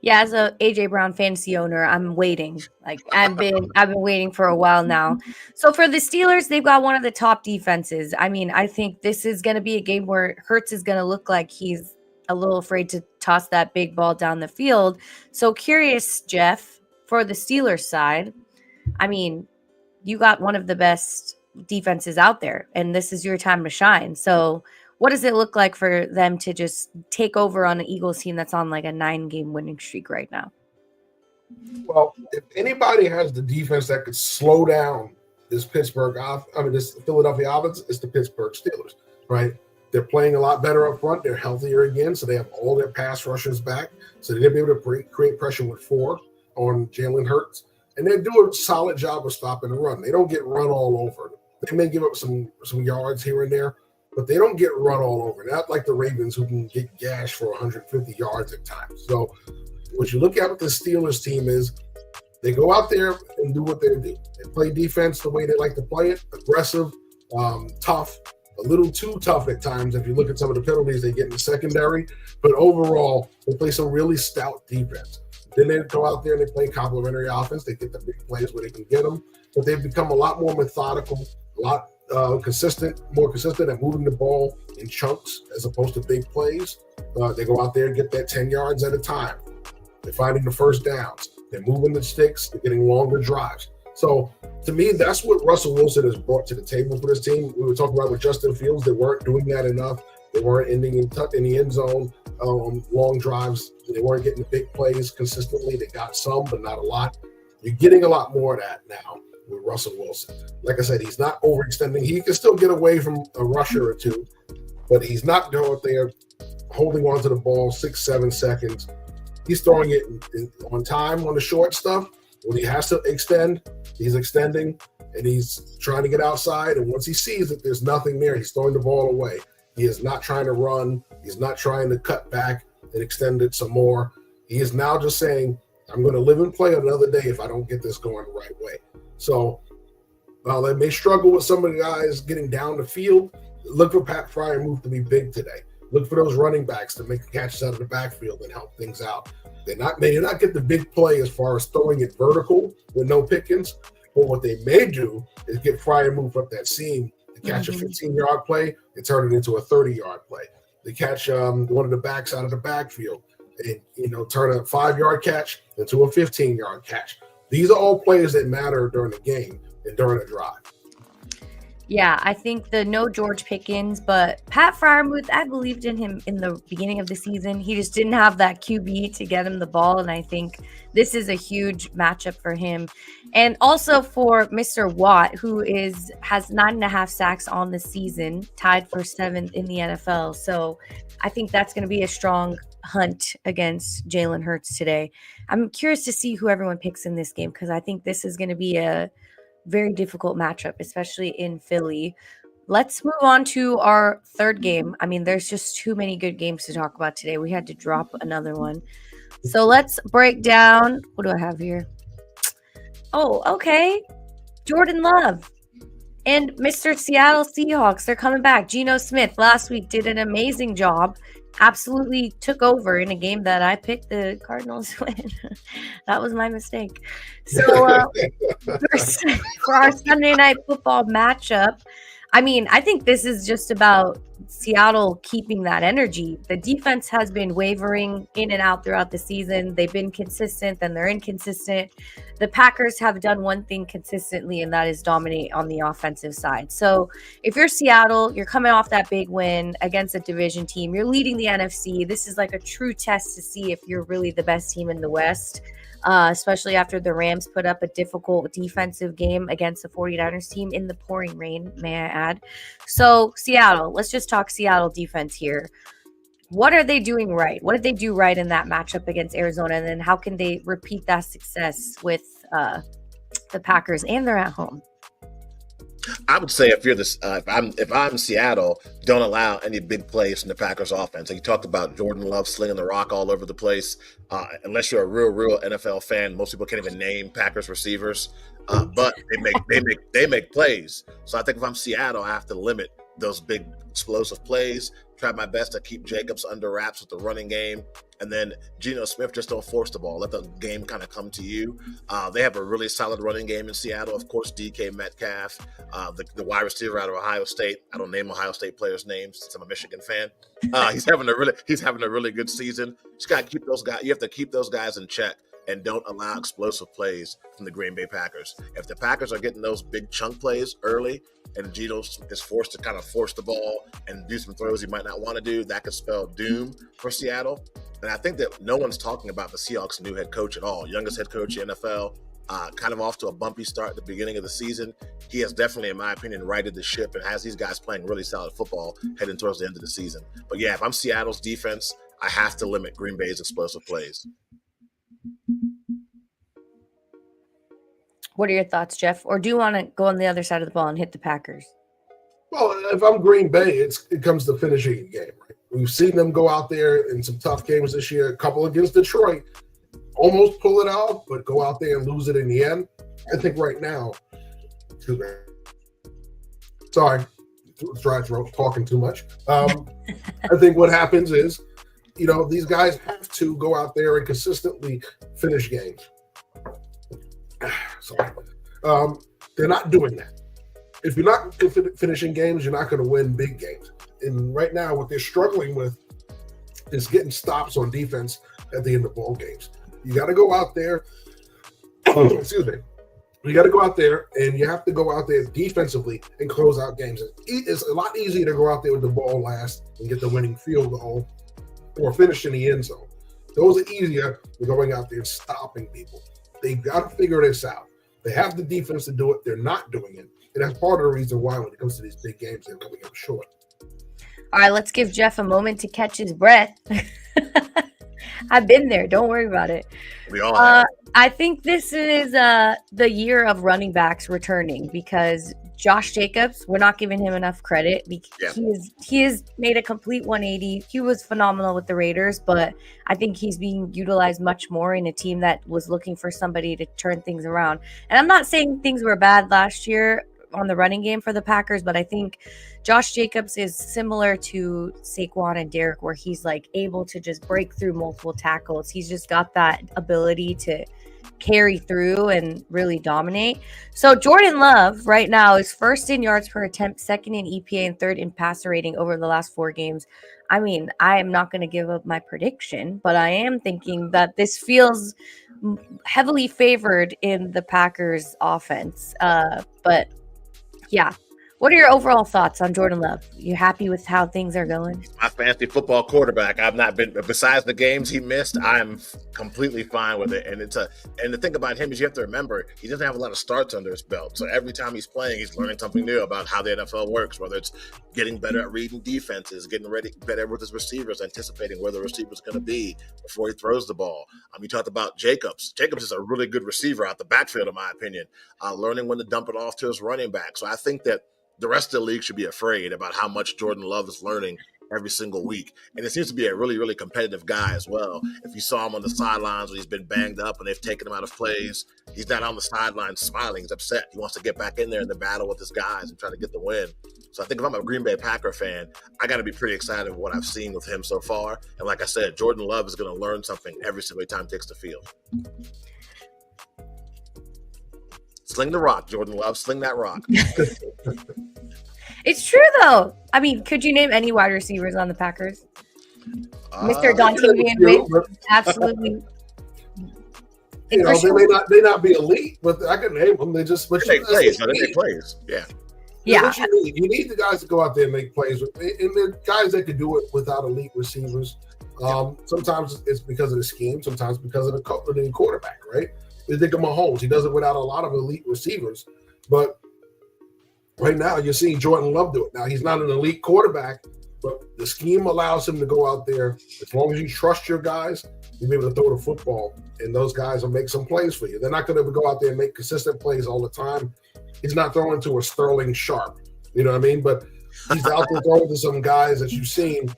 Yeah, as a AJ Brown fantasy owner, I'm waiting. Like I've been waiting for a while now. So for the Steelers, they've got one of the top defenses. I mean, I think this is going to be a game where Hurts is going to look like he's a little afraid to toss that big ball down the field. So curious, Jeff, for the Steelers side, I mean, you got one of the best defenses out there, and this is your time to shine. So what does it look like for them to just take over on an Eagles team that's on like a 9-game winning streak right now? Well, if anybody has the defense that could slow down this this Philadelphia offense, it's the Pittsburgh Steelers, right? They're playing a lot better up front. They're healthier again, so they have all their pass rushers back. So they're going to be able to create pressure with 4 on Jalen Hurts. And they do a solid job of stopping the run. They don't get run all over. They may give up some yards here and there, but they don't get run all over. Not like the Ravens, who can get gashed for 150 yards at times. So what you look at with the Steelers team is they go out there and do what they do. They play defense the way they like to play it, aggressive, tough, a little too tough at times if you look at some of the penalties they get in the secondary. But overall, they play some really stout defense. Then they go out there and they play complementary offense. They get the big plays where they can get them. But they've become a lot more methodical, a lot more consistent at moving the ball in chunks as opposed to big plays. They go out there and get that 10 yards at a time. They're finding the first downs. They're moving the sticks. They're getting longer drives. So to me, that's what Russell Wilson has brought to the table for this team. We were talking about with Justin Fields. They weren't doing that enough. They weren't ending in the end zone, long drives. They weren't getting the big plays consistently. They got some, but not a lot. You're getting a lot more of that now with Russell Wilson. Like I said, he's not overextending. He can still get away from a rusher or two, but he's not going there holding on to the ball 6-7 seconds. He's throwing it on time on the short stuff. When he has to extend, he's extending, and he's trying to get outside. And once he sees that there's nothing there, he's throwing the ball away. He is not trying to run. He's not trying to cut back and extend it some more. He is now just saying, I'm going to live and play another day if I don't get this going the right way. So while they may struggle with some of the guys getting down the field, look for Pat Freiermuth to be big today. Look for those running backs to make the catches out of the backfield and help things out. They did not get the big play as far as throwing it vertical with no Pickens, but what they may do is get Freiermuth up that seam to catch a 15-yard play and turn it into a 30-yard play. They catch one of the backs out of the backfield and turn a 5-yard catch into a 15-yard catch. These are all plays that matter during the game and during a drive. Yeah, I think no George Pickens, but Pat Freiermuth, I believed in him in the beginning of the season. He just didn't have that QB to get him the ball, and I think this is a huge matchup for him. And also for Mr. Watt, who has 9.5 sacks on the season, tied for 7th in the NFL. So I think that's going to be a strong hunt against Jalen Hurts today. I'm curious to see who everyone picks in this game because I think this is going to be a very difficult matchup, especially in Philly. Let's move on to our third game. I mean, there's just too many good games to talk about today. We had to drop another one. So let's break down. What do I have here? Oh, okay. Jordan Love and Mr. Seattle Seahawks. They're coming back. Geno Smith last week did an amazing job. Absolutely took over in a game that I picked the Cardinals to win. That was my mistake. So for our Sunday night football matchup, I mean, I think this is just about Seattle keeping that energy. The defense has been wavering in and out throughout the season. They've been consistent, then they're inconsistent. The Packers have done one thing consistently, and that is dominate on the offensive side. So if you're Seattle, you're coming off that big win against a division team. You're leading the NFC. This is like a true test to see if you're really the best team in the West. Especially after the Rams put up a difficult defensive game against the 49ers team in the pouring rain, may I add. So Seattle, let's just talk Seattle defense here. What are they doing right? What did they do right in that matchup against Arizona? And then how can they repeat that success with the Packers, and they're at home? I would say if I'm Seattle, don't allow any big plays from the Packers offense. Like you talked about Jordan Love slinging the rock all over the place. Unless you're a real NFL fan, most people can't even name Packers receivers. But they make plays. So I think if I'm Seattle, I have to limit those big explosive plays. Try my best to keep Jacobs under wraps with the running game. And then Geno Smith, just don't force the ball. Let the game kind of come to you. They have a really solid running game in Seattle. Of course, DK Metcalf, the wide receiver out of Ohio State. I don't name Ohio State players' names since I'm a Michigan fan. He's having a really good season. Just got to keep those guys. You have to keep those guys in check and don't allow explosive plays from the Green Bay Packers. If the Packers are getting those big chunk plays early and Geno is forced to kind of force the ball and do some throws he might not want to do, that could spell doom for Seattle. And I think that no one's talking about the Seahawks' new head coach at all. Youngest head coach in the NFL, kind of off to a bumpy start at the beginning of the season. He has definitely, in my opinion, righted the ship and has these guys playing really solid football heading towards the end of the season. But yeah, if I'm Seattle's defense, I have to limit Green Bay's explosive plays. What are your thoughts, Jeff? Or do you want to go on the other side of the ball and hit the Packers? Well, if I'm Green Bay, it comes to finishing a game, right? We've seen them go out there in some tough games this year, a couple against Detroit, almost pull it out, but go out there and lose it in the end. I think right now, sorry, dry throat, talking too much. I think what happens is these guys have to go out there and consistently finish games. Sorry. They're not doing that. If you're not finishing games, you're not going to win big games. And right now, what they're struggling with is getting stops on defense at the end of ball games. You got to go out there. Excuse me. You got to go out there, and you have to go out there defensively and close out games. It's a lot easier to go out there with the ball last and get the winning field goal or finish in the end zone. Those are easier than going out there and stopping people. They've got to figure this out. They have the defense to do it. They're not doing it. And that's part of the reason why when it comes to these big games, they're coming up short. All right, let's give Jeff a moment to catch his breath. I've been there. Don't worry about it. We all have. I think this is the year of running backs returning because Josh Jacobs, we're not giving him enough credit. He has made a complete 180. He was phenomenal with the Raiders, but I think he's being utilized much more in a team that was looking for somebody to turn things around. And I'm not saying things were bad last year on the running game for the Packers, but I think Josh Jacobs is similar to Saquon and Derek, where he's like able to just break through multiple tackles. He's just got that ability to carry through and really dominate. So Jordan Love right now is first in yards per attempt, second in EPA, and third in passer rating over the last 4 games. I mean, I am not going to give up my prediction, but I am thinking that this feels heavily favored in the Packers offense. But yeah. What are your overall thoughts on Jordan Love? You happy with how things are going? My fantasy football quarterback. I've not been, besides the games he missed, I'm completely fine with it. And and the thing about him is you have to remember, he doesn't have a lot of starts under his belt. So every time he's playing, he's learning something new about how the NFL works, whether it's getting better at reading defenses, getting ready better with his receivers, anticipating where the receiver's going to be before he throws the ball. You talked about Jacobs. Jacobs is a really good receiver out the backfield, in my opinion, learning when to dump it off to his running back. So I think that the rest of the league should be afraid about how much Jordan Love is learning every single week. And it seems to be a really, really competitive guy as well. If you saw him on the sidelines when he's been banged up and they've taken him out of plays, he's not on the sidelines smiling. He's upset. He wants to get back in there in the battle with his guys and try to get the win. So I think if I'm a Green Bay Packer fan, I got to be pretty excited with what I've seen with him so far. And like I said, Jordan Love is going to learn something every single time he takes the field. Sling the rock, Jordan Love. Sling that rock. It's true, though. I mean, could you name any wide receivers on the Packers? Mr. Dontavian Wicks, absolutely. They may not be elite, but I can name them. They just they plays. They plays. Yeah. Yeah. You need the guys to go out there and make plays, and the guys that can do it without elite receivers. Sometimes it's because of the scheme, sometimes because of the quarterback, right? You think of Mahomes. He does it without a lot of elite receivers. But right now, you're seeing Jordan Love do it. Now, he's not an elite quarterback, but the scheme allows him to go out there. As long as you trust your guys, you'll be able to throw the football, and those guys will make some plays for you. They're not going to go out there and make consistent plays all the time. He's not throwing to a Sterling Sharp. You know what I mean? But he's out there throwing to some guys that you've seen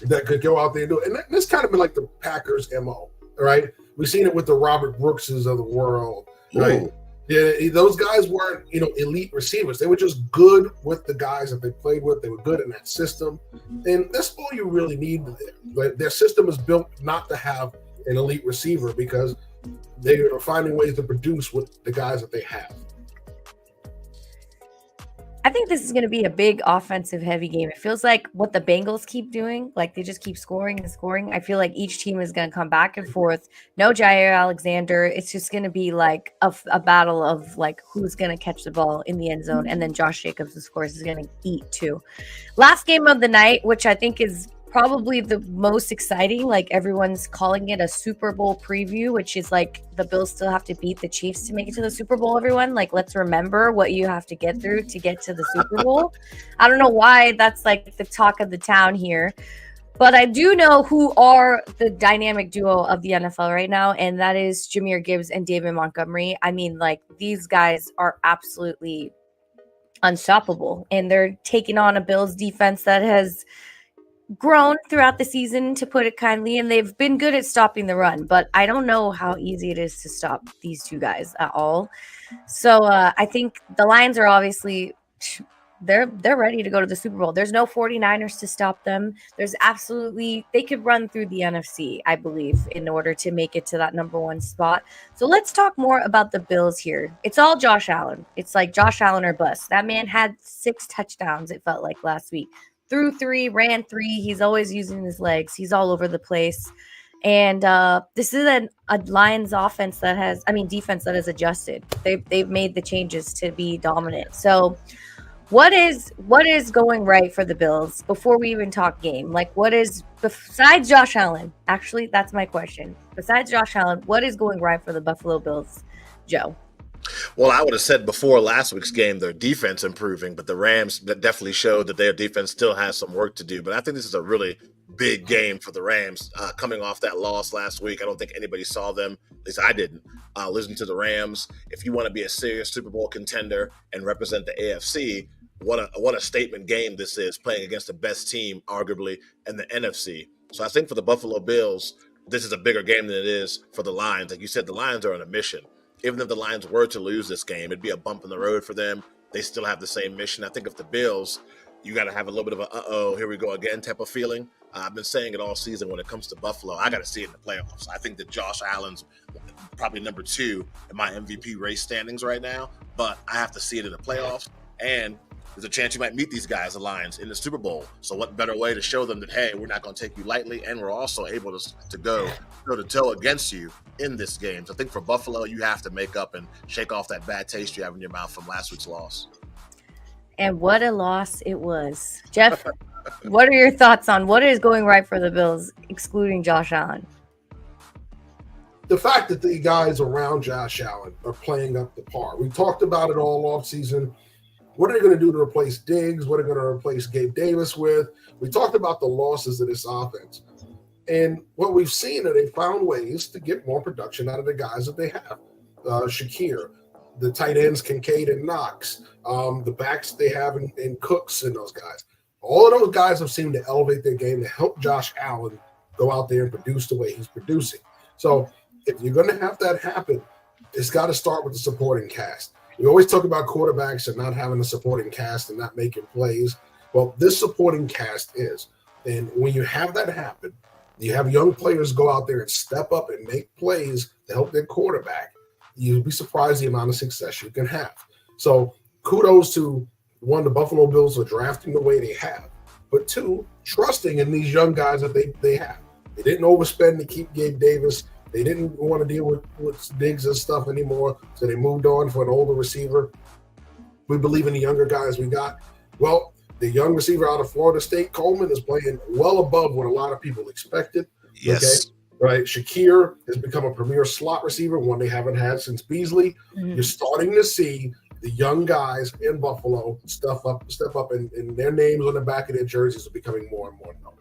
that could go out there and do it. And this kind of been like the Packers' MO, right? We've seen it with the Robert Brookses of the world, right? Ooh. Yeah, those guys weren't, elite receivers. They were just good with the guys that they played with. They were good in that system. And that's all you really need there. Like, their system is built not to have an elite receiver because they are finding ways to produce with the guys that they have. I think this is going to be a big offensive heavy game. It feels like what the Bengals keep doing, like they just keep scoring and scoring. I feel like each team is going to come back and forth. No Jair Alexander. It's just going to be like a battle of like who's going to catch the ball in the end zone. And then Josh Jacobs, of course, is going to eat too. Last game of the night, which I think is probably the most exciting, like everyone's calling it a Super Bowl preview, which is like the Bills still have to beat the Chiefs to make it to the Super Bowl. Everyone, like, let's remember what you have to get through to get to the Super Bowl. I don't know why that's like the talk of the town here, but I do know who are the dynamic duo of the NFL right now, and that is Jahmyr Gibbs and David Montgomery. I mean, like, these guys are absolutely unstoppable, and they're taking on a Bills defense that has grown throughout the season, to put it kindly, and they've been good at stopping the run, but I don't know how easy it is to stop these two guys at all. So I think the Lions are obviously they're ready to go to the Super Bowl. There's no 49ers to stop them. They could run through the NFC, I believe, in order to make it to that number 1 spot. So let's talk more about the Bills here. It's all Josh Allen. It's like Josh Allen or bust. That man had 6 touchdowns, it felt like last week. Threw 3, ran 3. He's always using his legs. He's all over the place. And this is a Lions defense that has adjusted. They've made the changes to be dominant. So what is going right for the Bills before we even talk game? Like, what is, besides Josh Allen? Actually, that's my question. Besides Josh Allen, what is going right for the Buffalo Bills, Joe? Well, I would have said before last week's game, their defense improving, but the Rams definitely showed that their defense still has some work to do. But I think this is a really big game for the Rams coming off that loss last week. I don't think anybody saw them, at least I didn't, listen to the Rams. If you want to be a serious Super Bowl contender and represent the AFC, what a statement game this is, playing against the best team, arguably, in the NFC. So I think for the Buffalo Bills, this is a bigger game than it is for the Lions. Like you said, the Lions are on a mission. Even if the Lions were to lose this game, it'd be a bump in the road for them. They still have the same mission. I think if the Bills, you got to have a little bit of a uh-oh, here we go again type of feeling. I've been saying it all season when it comes to Buffalo. I got to see it in the playoffs. I think that Josh Allen's probably number 2 in my MVP race standings right now, but I have to see it in the playoffs. And there's a chance you might meet these guys, the Lions, in the Super Bowl. So what better way to show them that, hey, we're not going to take you lightly, and we're also able to go toe-to-toe against you in this game. So I think for Buffalo, you have to make up and shake off that bad taste you have in your mouth from last week's loss. And what a loss it was. Jeff, what are your thoughts on what is going right for the Bills, excluding Josh Allen? The fact that the guys around Josh Allen are playing up the par. We talked about it all offseason. What are they going to do to replace Diggs? What are they going to replace Gabe Davis with? We talked about the losses of this offense. And what we've seen is they found ways to get more production out of the guys that they have. Shakir, the tight ends, Kincaid and Knox, the backs they have in Cooks and those guys. All of those guys have seemed to elevate their game to help Josh Allen go out there and produce the way he's producing. So if you're going to have that happen, it's got to start with the supporting cast. We always talk about quarterbacks and not having a supporting cast and not making plays. Well, this supporting cast is. And when you have that happen, you have young players go out there and step up and make plays to help their quarterback. You'd be surprised the amount of success you can have. So kudos to, one, the Buffalo Bills for drafting the way they have, but 2, trusting in these young guys that they have. They didn't overspend to keep Gabe Davis. They didn't want to deal with Diggs and stuff anymore, so they moved on for an older receiver. We believe in the younger guys we got. Well, the young receiver out of Florida State, Coleman, is playing well above what a lot of people expected. Yes. Okay? Right. Shakir has become a premier slot receiver, one they haven't had since Beasley. Mm-hmm. You're starting to see the young guys in Buffalo step up, and their names on the back of their jerseys are becoming more and more known.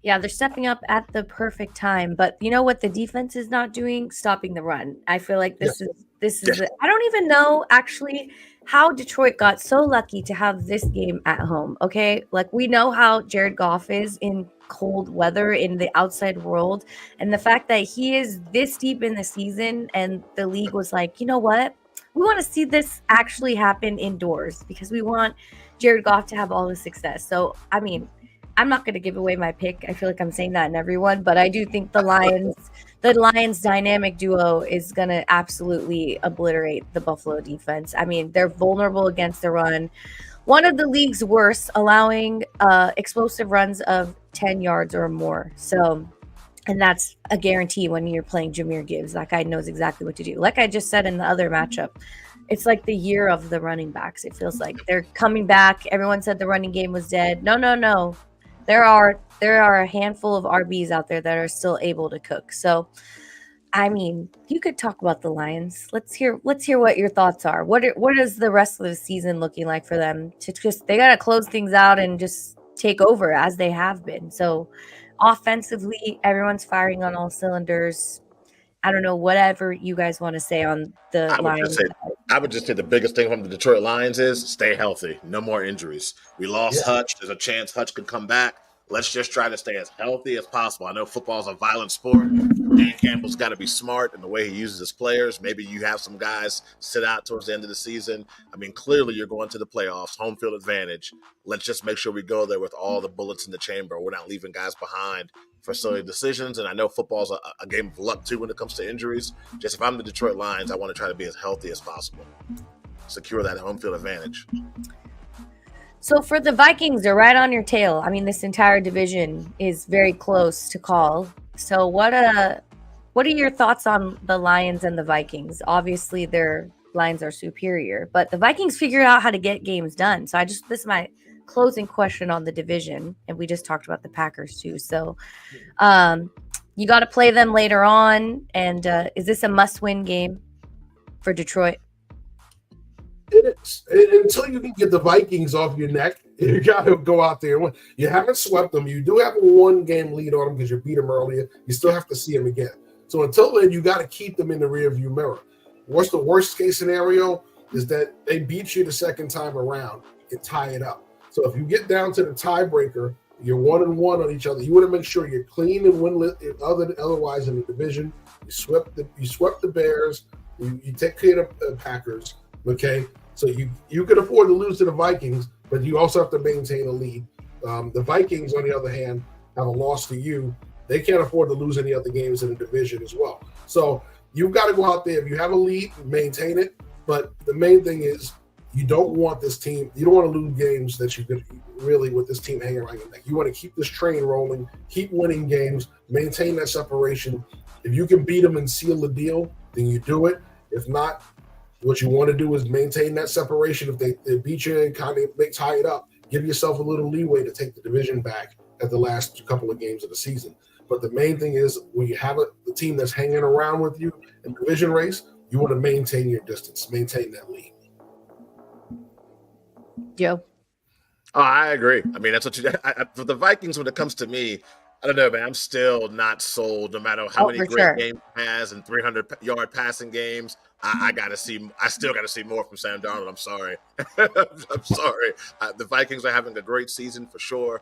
Yeah, they're stepping up at the perfect time. But you know what the defense is not doing? Stopping the run. I feel like this is I don't even know actually how Detroit got so lucky to have this game at home. Okay, like we know how Jared Goff is in cold weather in the outside world, and the fact that he is this deep in the season and the league was like, you know what? We want to see this actually happen indoors because we want Jared Goff to have all the success. So, I mean, I'm not going to give away my pick. I feel like I'm saying that in everyone, but I do think the Lions dynamic duo is going to absolutely obliterate the Buffalo defense. I mean, they're vulnerable against the run. One of the league's worst, allowing explosive runs of 10 yards or more. So, and that's a guarantee when you're playing Jahmyr Gibbs. That guy knows exactly what to do. Like I just said in the other matchup, it's like the year of the running backs. It feels like they're coming back. Everyone said the running game was dead. No. There are a handful of RBs out there that are still able to cook. So, I mean, you could talk about the Lions. Let's hear what your thoughts are. What is the rest of the season looking like for them? They got to close things out and just take over as they have been. So, offensively, everyone's firing on all cylinders. I don't know, whatever you guys want to say on the Lions. I would just say the biggest thing from the Detroit Lions is stay healthy. No more injuries. We lost Hutch. There's a chance Hutch could come back. Let's just try to stay as healthy as possible. I know football is a violent sport. Dan Campbell's got to be smart in the way he uses his players. Maybe you have some guys sit out towards the end of the season. I mean, clearly you're going to the playoffs, home field advantage. Let's just make sure we go there with all the bullets in the chamber. We're not leaving guys behind for silly decisions. And I know football's a game of luck, too, when it comes to injuries. Just if I'm the Detroit Lions, I want to try to be as healthy as possible. Secure that home field advantage. So for the Vikings, they're right on your tail. I mean, this entire division is very close to call. So what are your thoughts on the Lions and the Vikings? Obviously, their Lions are superior, but the Vikings figured out how to get games done. So this is my closing question on the division, and we just talked about the Packers too. So you got to play them later on, and is this a must-win game for Detroit? It is. Until you can get the Vikings off your neck, you got to go out there. You haven't swept them. You do have a 1-game lead on them because you beat them earlier. You still have to see them again. So until then, you got to keep them in the rearview mirror. What's the worst case scenario is that they beat you the second time around and tie it up. So if you get down to the tiebreaker, you're 1-1 on each other. You want to make sure you're clean and winless. Otherwise, in the division, you swept the Bears. You take care of the Packers. Okay, so you can afford to lose to the Vikings, but you also have to maintain a lead. The Vikings, on the other hand, have a loss to you. They can't afford to lose any other games in the division as well. So you've got to go out there. If you have a lead, maintain it. But the main thing is you don't want this team. You don't want to lose games that you could really with this team hanging around your neck. You want to keep this train rolling, keep winning games, maintain that separation. If you can beat them and seal the deal, then you do it. If not, what you want to do is maintain that separation. If they beat you and kind of tie it up, give yourself a little leeway to take the division back at the last couple of games of the season. But the main thing is when you have the team that's hanging around with you in the division race, you want to maintain your distance, maintain that lead. Joe? Oh, I agree. I mean, that's what for the Vikings, when it comes to me, I don't know, man. I'm still not sold. No matter how many great games he has and 300-yard passing games, I still got to see more from Sam Darnold. I'm sorry. I'm sorry. The Vikings are having a great season for sure.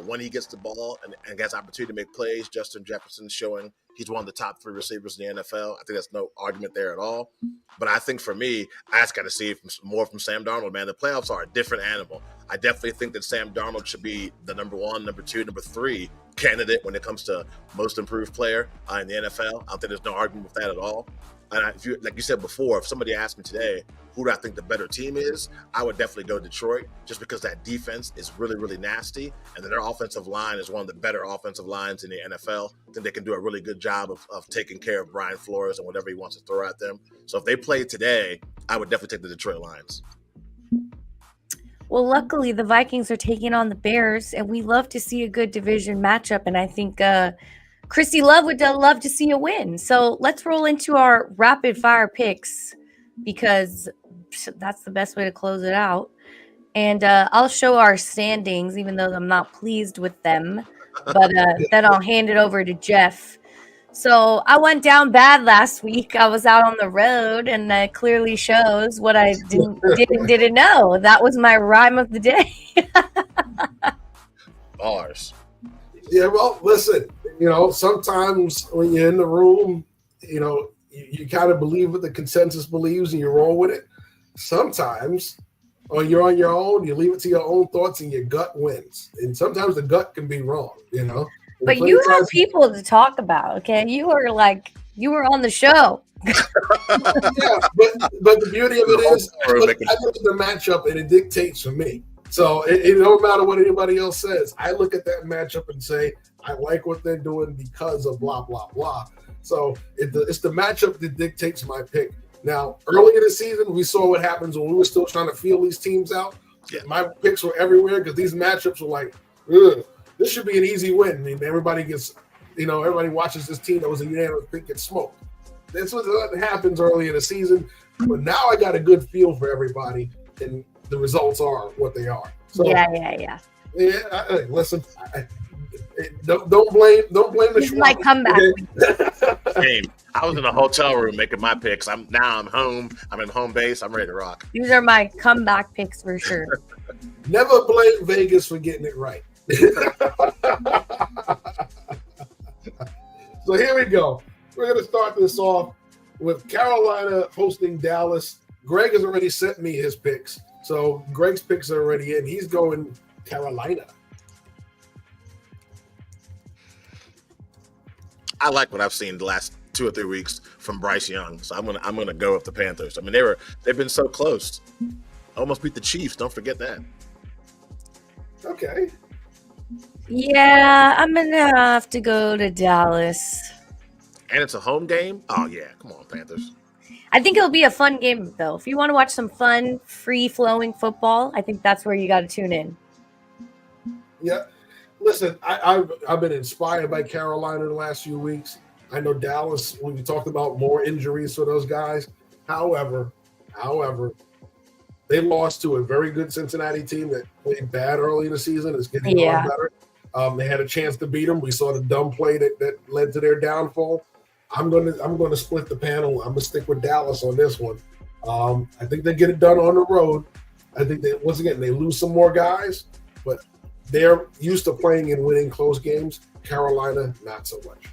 When he gets the ball and gets opportunity to make plays, Justin Jefferson's showing he's one of the top 3 receivers in the NFL. I think there's no argument there at all. But I think for me, I just got to see more from Sam Darnold, man. The playoffs are a different animal. I definitely think that Sam Darnold should be the number 1, number 2, number 3 candidate when it comes to most improved player in the NFL. I don't think there's no argument with that at all. And like you said before, if somebody asked me today, who do I think the better team is, I would definitely go Detroit just because that defense is really, really nasty. And then their offensive line is one of the better offensive lines in the NFL. I think they can do a really good job of taking care of Brian Flores and whatever he wants to throw at them. So if they play today, I would definitely take the Detroit Lions. Well, luckily, the Vikings are taking on the Bears, and we love to see a good division matchup. And I think Christy Love would love to see a win. So let's roll into our rapid fire picks because that's the best way to close it out. And I'll show our standings, even though I'm not pleased with them. But then I'll hand it over to Jeff. So I went down bad last week. I was out on the road, and that clearly shows what I didn't know. That was my rhyme of the day. Bars. Yeah, well, listen, sometimes when you're in the room, you kind of believe what the consensus believes and you roll with it. Sometimes when you're on your own, you leave it to your own thoughts and your gut wins. And sometimes the gut can be wrong, But you have people to talk about, okay? You were on the show. Yeah, but the beauty of it is, I look at the matchup and it dictates for me. So it don't matter what anybody else says. I look at that matchup and say, I like what they're doing because of blah, blah, blah. So it's the matchup that dictates my pick. Now, early in the season, we saw what happens when we were still trying to feel these teams out. Yeah. My picks were everywhere because these matchups were like, ugh, this should be an easy win. I mean, everybody watches this team that was a unanimous pick get smoked. That's what happens early in the season. But now I got a good feel for everybody, and the results are what they are. So, yeah. Listen, don't blame the. This is my comeback. Game. I was in a hotel room making my picks. I'm home. I'm in home base. I'm ready to rock. These are my comeback picks for sure. Never blame Vegas for getting it right. So So here we go. We're going to start this off with Carolina hosting Dallas. Greg has already sent me his picks. So Greg's picks are already in. He's going Carolina. I like what I've seen the last 2 or 3 weeks from Bryce Young, so I'm gonna go with the Panthers. I mean, they've been so close. Almost beat the Chiefs. Don't forget that. Okay. Yeah, I'm gonna have to go to Dallas. And it's a home game. Oh yeah, come on, Panthers. I think it'll be a fun game, though. If you want to watch some fun, free-flowing football, I think that's where you got to tune in. Yeah. Listen, I've been inspired by Carolina the last few weeks. I know Dallas, when we talked about more injuries for those guys. However, they lost to a very good Cincinnati team that played bad early in the season. It's getting a lot better. They had a chance to beat them. We saw the dumb play that led to their downfall. I'm gonna split the panel. I'm gonna stick with Dallas on this one. I think they get it done on the road. I think they lose some more guys, but they're used to playing and winning close games. Carolina, not so much.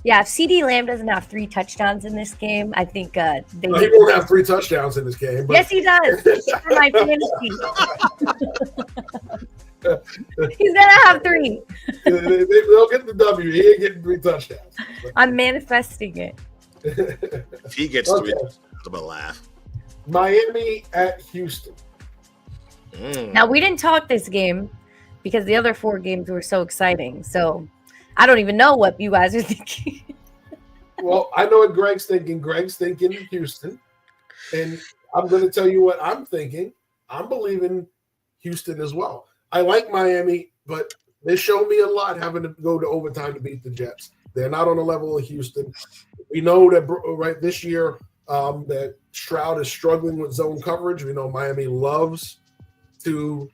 Yeah, if CeeDee Lamb doesn't have 3 touchdowns in this game, I think he won't have 3 touchdowns in this game. But... Yes, he does. For my fantasy. He's gonna have 3. They'll get the W. He ain't getting 3 touchdowns. I'm manifesting it. If he gets 3, I'm gonna laugh. Miami at Houston. Now, we didn't talk this game because the other 4 games were so exciting. So I don't even know what you guys are thinking. Well, I know what Greg's thinking. Greg's thinking Houston. And I'm going to tell you what I'm thinking. I'm believing Houston as well. I like Miami, but they show me a lot having to go to overtime to beat the Jets. They're not on the level of Houston. We know that right this year that Stroud is struggling with zone coverage. We know Miami loves to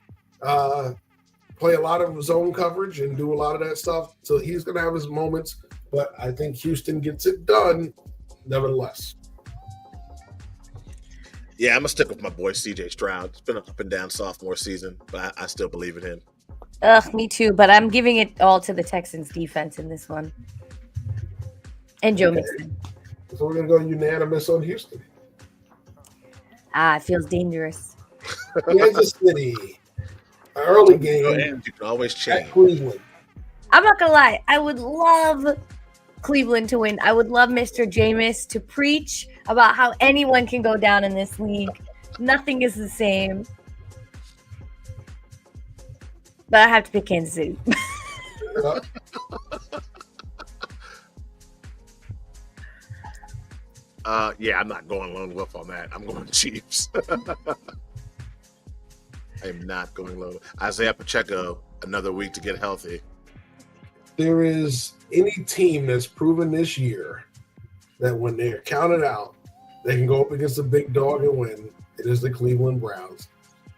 play a lot of zone coverage and do a lot of that stuff. So he's going to have his moments, but I think Houston gets it done nevertheless. Yeah, I'm going to stick with my boy C.J. Stroud. It's been an up and down sophomore season, but I still believe in him. Me too, but I'm giving it all to the Texans defense in this one. And Joe Mixon. So we're going to go unanimous on Houston. It feels dangerous. Kansas City. Early game. You can always change. Cleveland. I'm not going to lie. I would love Cleveland to win. I would love Mr. Jameis to preach about how anyone can go down in this league. Nothing is the same. But I have to pick Kansas City. Yeah, I'm not going lone wolf on that. I'm going Chiefs. I am not going lone. Isaiah Pacheco, another week to get healthy. There is any team that's proven this year that when they're counted out, they can go up against a big dog and win. It is the Cleveland Browns.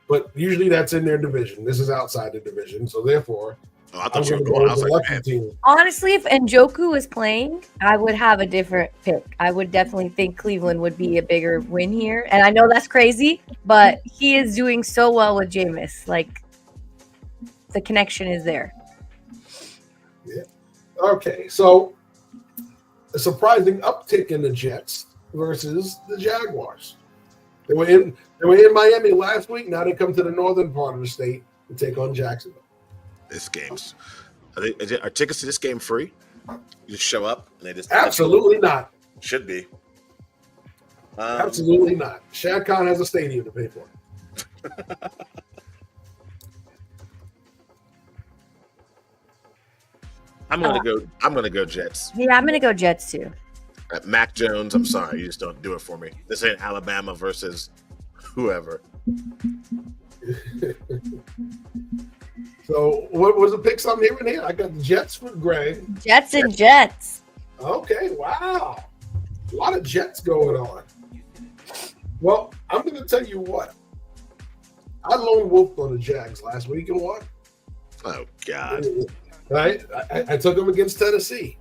But usually that's in their division. This is outside the division. So therefore, I thought you were going. I was like, man. Team. Honestly, if Njoku was playing, I would have a different pick. I would definitely think Cleveland would be a bigger win here. And I know that's crazy, but he is doing so well with Jameis. Like, the connection is there. Yeah. Okay, so a surprising uptick in the Jets versus the Jaguars. They were in Miami last week. Now they come to the northern part of the state to take on Jacksonville. This game's are tickets to this game free? You just show up and they just absolutely not. Should be. Absolutely not. Shad Khan has a stadium to pay for. I'm gonna go Jets. Yeah, I'm gonna go Jets too. Mac Jones, I'm sorry, you just don't do it for me. This ain't Alabama versus whoever. So what was the picks I'm hearing here? I got the Jets for Greg. Jets and Jets. Okay, wow. A lot of Jets going on. Well, I'm going to tell you what. I lone wolfed on the Jags last week and won. Oh, God. Right? I took them against Tennessee.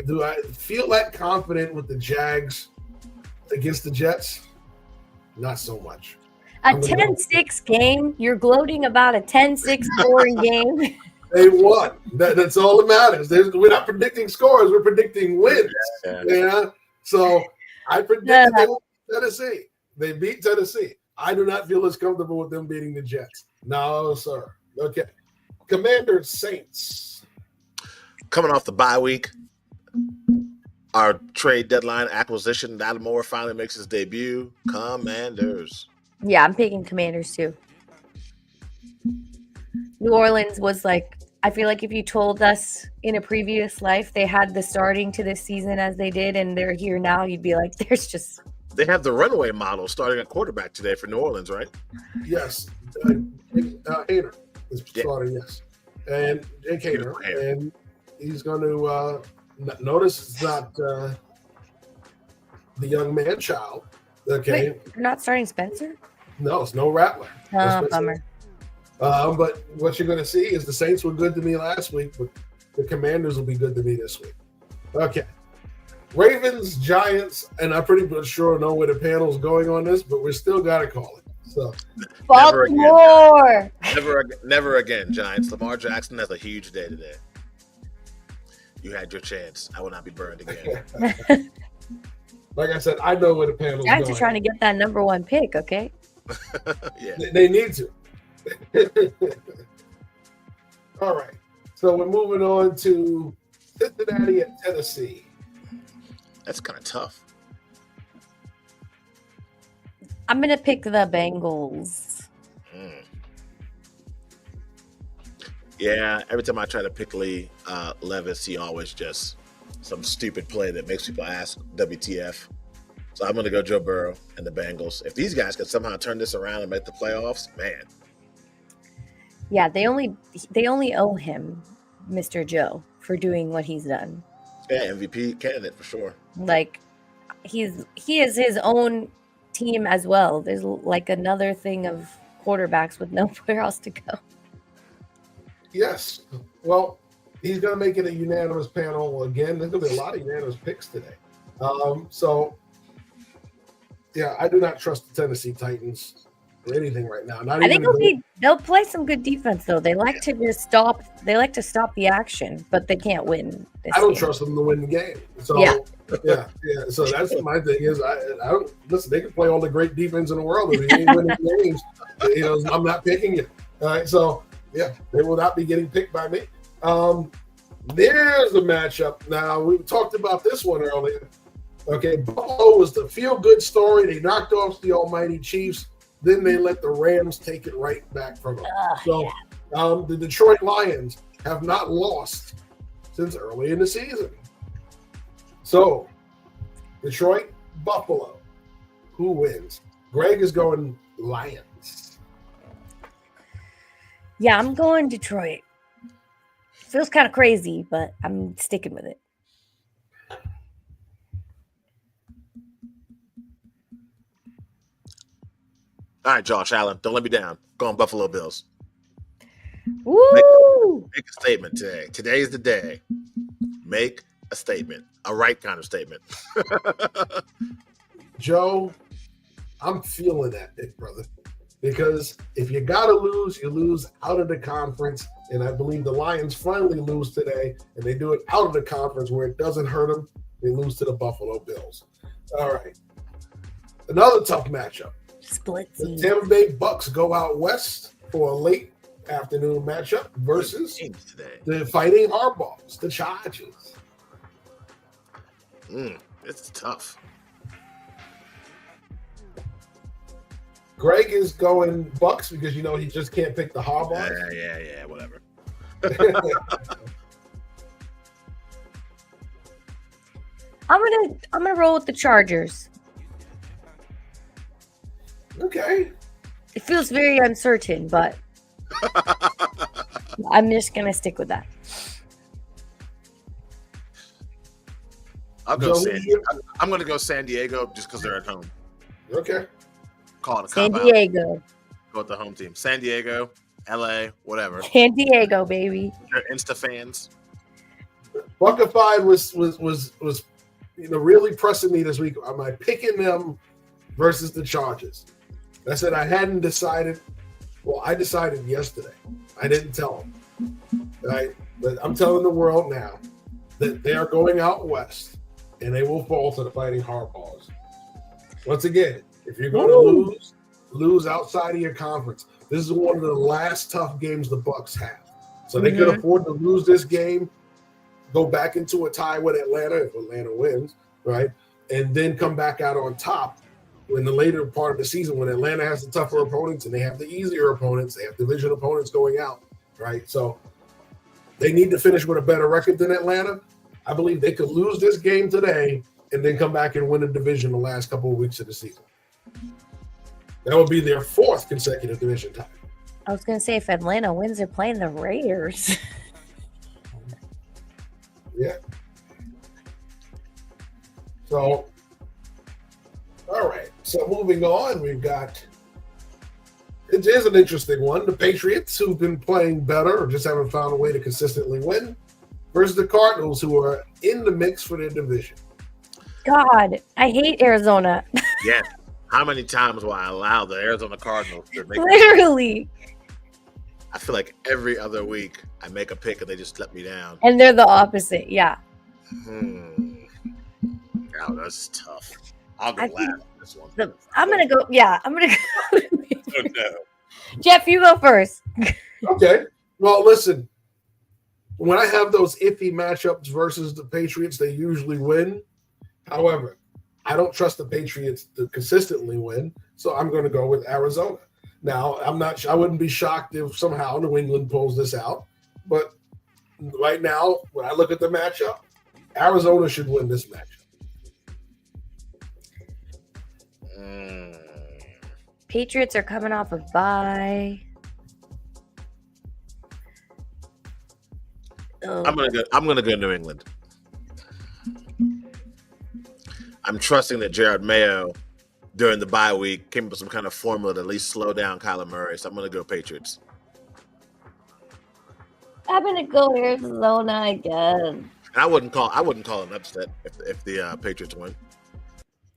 Do I feel that confident with the Jags against the Jets? Not so much. A 10-6 game? You're gloating about a 10-6 scoring game? They won. That's all that matters. We're not predicting scores. We're predicting wins. Yeah. So I predicted they would beat Tennessee. They beat Tennessee. I do not feel as comfortable with them beating the Jets. No, sir. Okay. Commanders, Saints. Coming off the bye week, our trade deadline acquisition, Lattimore finally makes his debut. Commanders. Yeah, I'm picking Commanders too. New Orleans was like, I feel like if you told us in a previous life they had the starting to this season as they did and they're here now, you'd be like, there's just... They have the runaway model starting at quarterback today for New Orleans, right? Yes. Hader is starting, yes. And Jake Hader. And he's going to notice it's not the young man child. Okay. Wait, you're not starting Spencer? No, it's no Rattler. Oh, bummer. But what you're going to see is the Saints were good to me last week, but the Commanders will be good to me this week. Okay. Ravens, Giants, and I'm pretty sure know where the panel's going on this, but we still got to call it. So, Baltimore. Never again, Giants. Lamar Jackson has a huge day today. You had your chance. I will not be burned again. Like I said, I know where the panel's going. Giants are trying to get that number one pick, okay? Yeah. They need to. All right. So we're moving on to Cincinnati and Tennessee. That's kind of tough. I'm going to pick the Bengals. Yeah, every time I try to pick Lee Levis, he always just some stupid play that makes people ask WTF. So I'm going to go Joe Burrow and the Bengals. If these guys could somehow turn this around and make the playoffs, man. Yeah, they only owe him, Mr. Joe, for doing what he's done. Yeah, MVP candidate for sure. Like, he is his own team as well. There's like another thing of quarterbacks with nowhere else to go. Yes. Well, he's going to make it a unanimous panel again. There's going to be a lot of unanimous picks today. So, yeah, I do not trust the Tennessee Titans or anything right now. I think they'll play some good defense though. They like to just stop. They like to stop the action, but they can't win. I don't trust them to win the game. So yeah. So that's my thing is I don't listen. They can play all the great defense in the world, if you ain't winning games, I'm not picking you. All right. So yeah, they will not be getting picked by me. There's a matchup. Now we talked about this one earlier. Okay, Buffalo was the feel-good story. They knocked off the almighty Chiefs. Then they let the Rams take it right back from them. The Detroit Lions have not lost since early in the season. So, Detroit, Buffalo. Who wins? Greg is going Lions. Yeah, I'm going Detroit. Feels kind of crazy, but I'm sticking with it. All right, Josh Allen, don't let me down. Go on Buffalo Bills. Woo! Make a statement today. Today is the day. Make a statement. A right kind of statement. Joe, I'm feeling that, big brother. Because if you got to lose, you lose out of the conference. And I believe the Lions finally lose today. And they do it out of the conference where it doesn't hurt them. They lose to the Buffalo Bills. All right. Another tough matchup. Split the Tampa Bay Bucks go out west for a late afternoon matchup versus the Fighting Hardballs, the Chargers. It's tough. Greg is going Bucks because he just can't pick the Hardballs. Yeah, whatever. I'm gonna roll with the Chargers. Okay. It feels very uncertain, but I'm just going to stick with that. I'm going to go San Diego just because they're at home. Okay. Call it a San Diego. Go with the home team. San Diego, LA, whatever. San Diego, baby. They're Insta fans. Buckified was really pressing me this week. Am I picking them versus the Chargers? I said I hadn't decided. Well, I decided yesterday. I didn't tell him. right? But I'm telling the world now that they are going out west, and they will fall to the Fighting Hardballs. Once again, if you're going to lose outside of your conference. This is one of the last tough games the Bucks have. So they could afford to lose this game, go back into a tie with Atlanta if Atlanta wins, right? And then come back out on top in the later part of the season when Atlanta has the tougher opponents and they have the easier opponents. They have division opponents going out, right? So they need to finish with a better record than Atlanta. I believe they could lose this game today and then come back and win a division the last couple of weeks of the season. That would be their 4th consecutive division title. I was going to say, if Atlanta wins, they're playing the Raiders. Yeah. So, all right. So moving on, we've got, it is an interesting one. The Patriots, who've been playing better or just haven't found a way to consistently win, versus the Cardinals, who are in the mix for their division. God, I hate Arizona. Yeah. How many times will I allow the Arizona Cardinals to make Literally. I feel like every other week I make a pick and they just let me down. And they're the opposite, yeah. Oh, that's tough. I'll go last on this one. I'm going to go, I'm going to go. Oh, no. Jeff, you go first. Okay. Well, listen, when I have those iffy matchups versus the Patriots, they usually win. However, I don't trust the Patriots to consistently win, so I'm going to go with Arizona. Now, I wouldn't be shocked if somehow New England pulls this out, but right now, when I look at the matchup, Arizona should win this matchup. Patriots are coming off a bye. I'm gonna go New England. I'm trusting that Jared Mayo during the bye week came up with some kind of formula to at least slow down Kyler Murray. So I'm going to go Patriots. I'm going to go Arizona again. And I wouldn't call an upset if the Patriots win.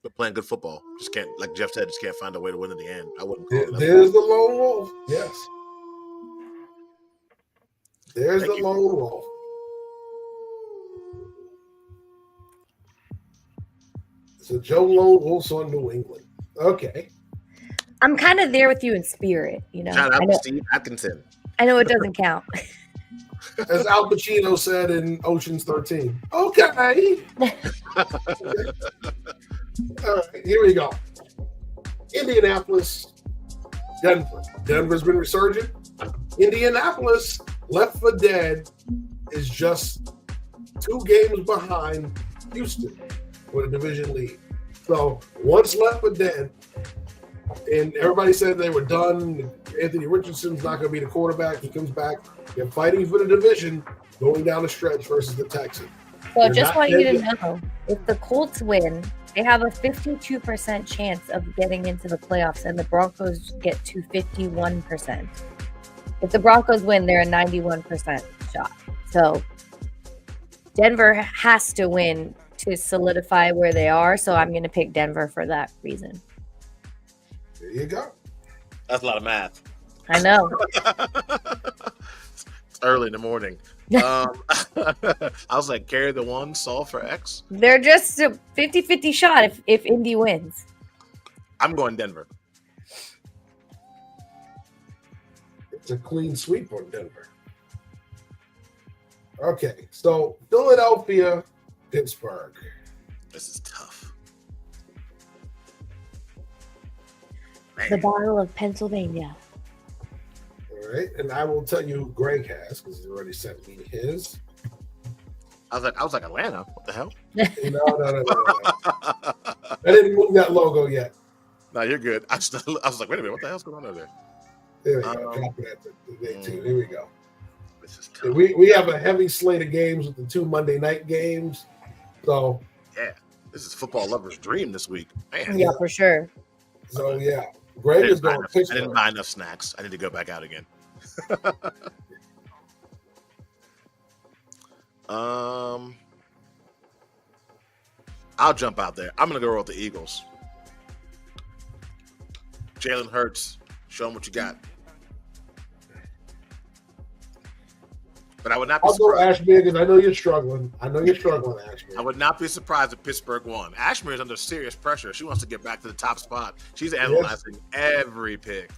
But playing good football, just can't, like Jeff said, just can't find a way to win in the end. I wouldn't call it. There's the lone wolf. Yes. There's the lone wolf. So Joe Lone Wolf's on New England. Okay. I'm kind of there with you in spirit, you know. Shout out to Steve Atkinson. I know it doesn't count. As Al Pacino said in Ocean's 13. Okay. All right, here we go. Indianapolis, Denver. Denver's been resurgent. Indianapolis, left for dead, is just 2 games behind Houston with a division lead. So once left for dead, and everybody said they were done. Anthony Richardson's not going to be the quarterback. He comes back. They're fighting for the division going down the stretch versus the Texans. So I just want you to know, if the Colts win, they have a 52% chance of getting into the playoffs, and the Broncos get to 51%. If the Broncos win, they're a 91% shot. So Denver has to win to solidify where they are. So I'm going to pick Denver for that reason. There you go. That's a lot of math. I know. It's early in the morning. I was like, carry the one, solve for X. They're just a 50-50 shot if Indy wins. I'm going Denver. It's a clean sweep on Denver. Okay, so Philadelphia, Pittsburgh. This is tough. The Battle of Pennsylvania. All right, and I will tell you who Greg has because he already sent me his. I was like Atlanta. What the hell? No. I didn't move that logo yet. No, you're good. I was like, wait a minute, what the hell's going on over there? There we go. Copy that today too. Here we go. This is tough. We have a heavy slate of games with the 2 Monday night games. So yeah, this is football lovers' dream this week. Man. Yeah, for sure. So yeah, Greg is going Pittsburgh. I didn't buy enough snacks. I need to go back out again. I'll jump out there. I'm gonna go roll with the Eagles. Jalen Hurts, show them what you got. But I would not be I'll go surprised. Ashmere because I know you're struggling. Ashmere. I would not be surprised if Pittsburgh won. Ashmere is under serious pressure. She wants to get back to the top spot. She's analyzing every pick.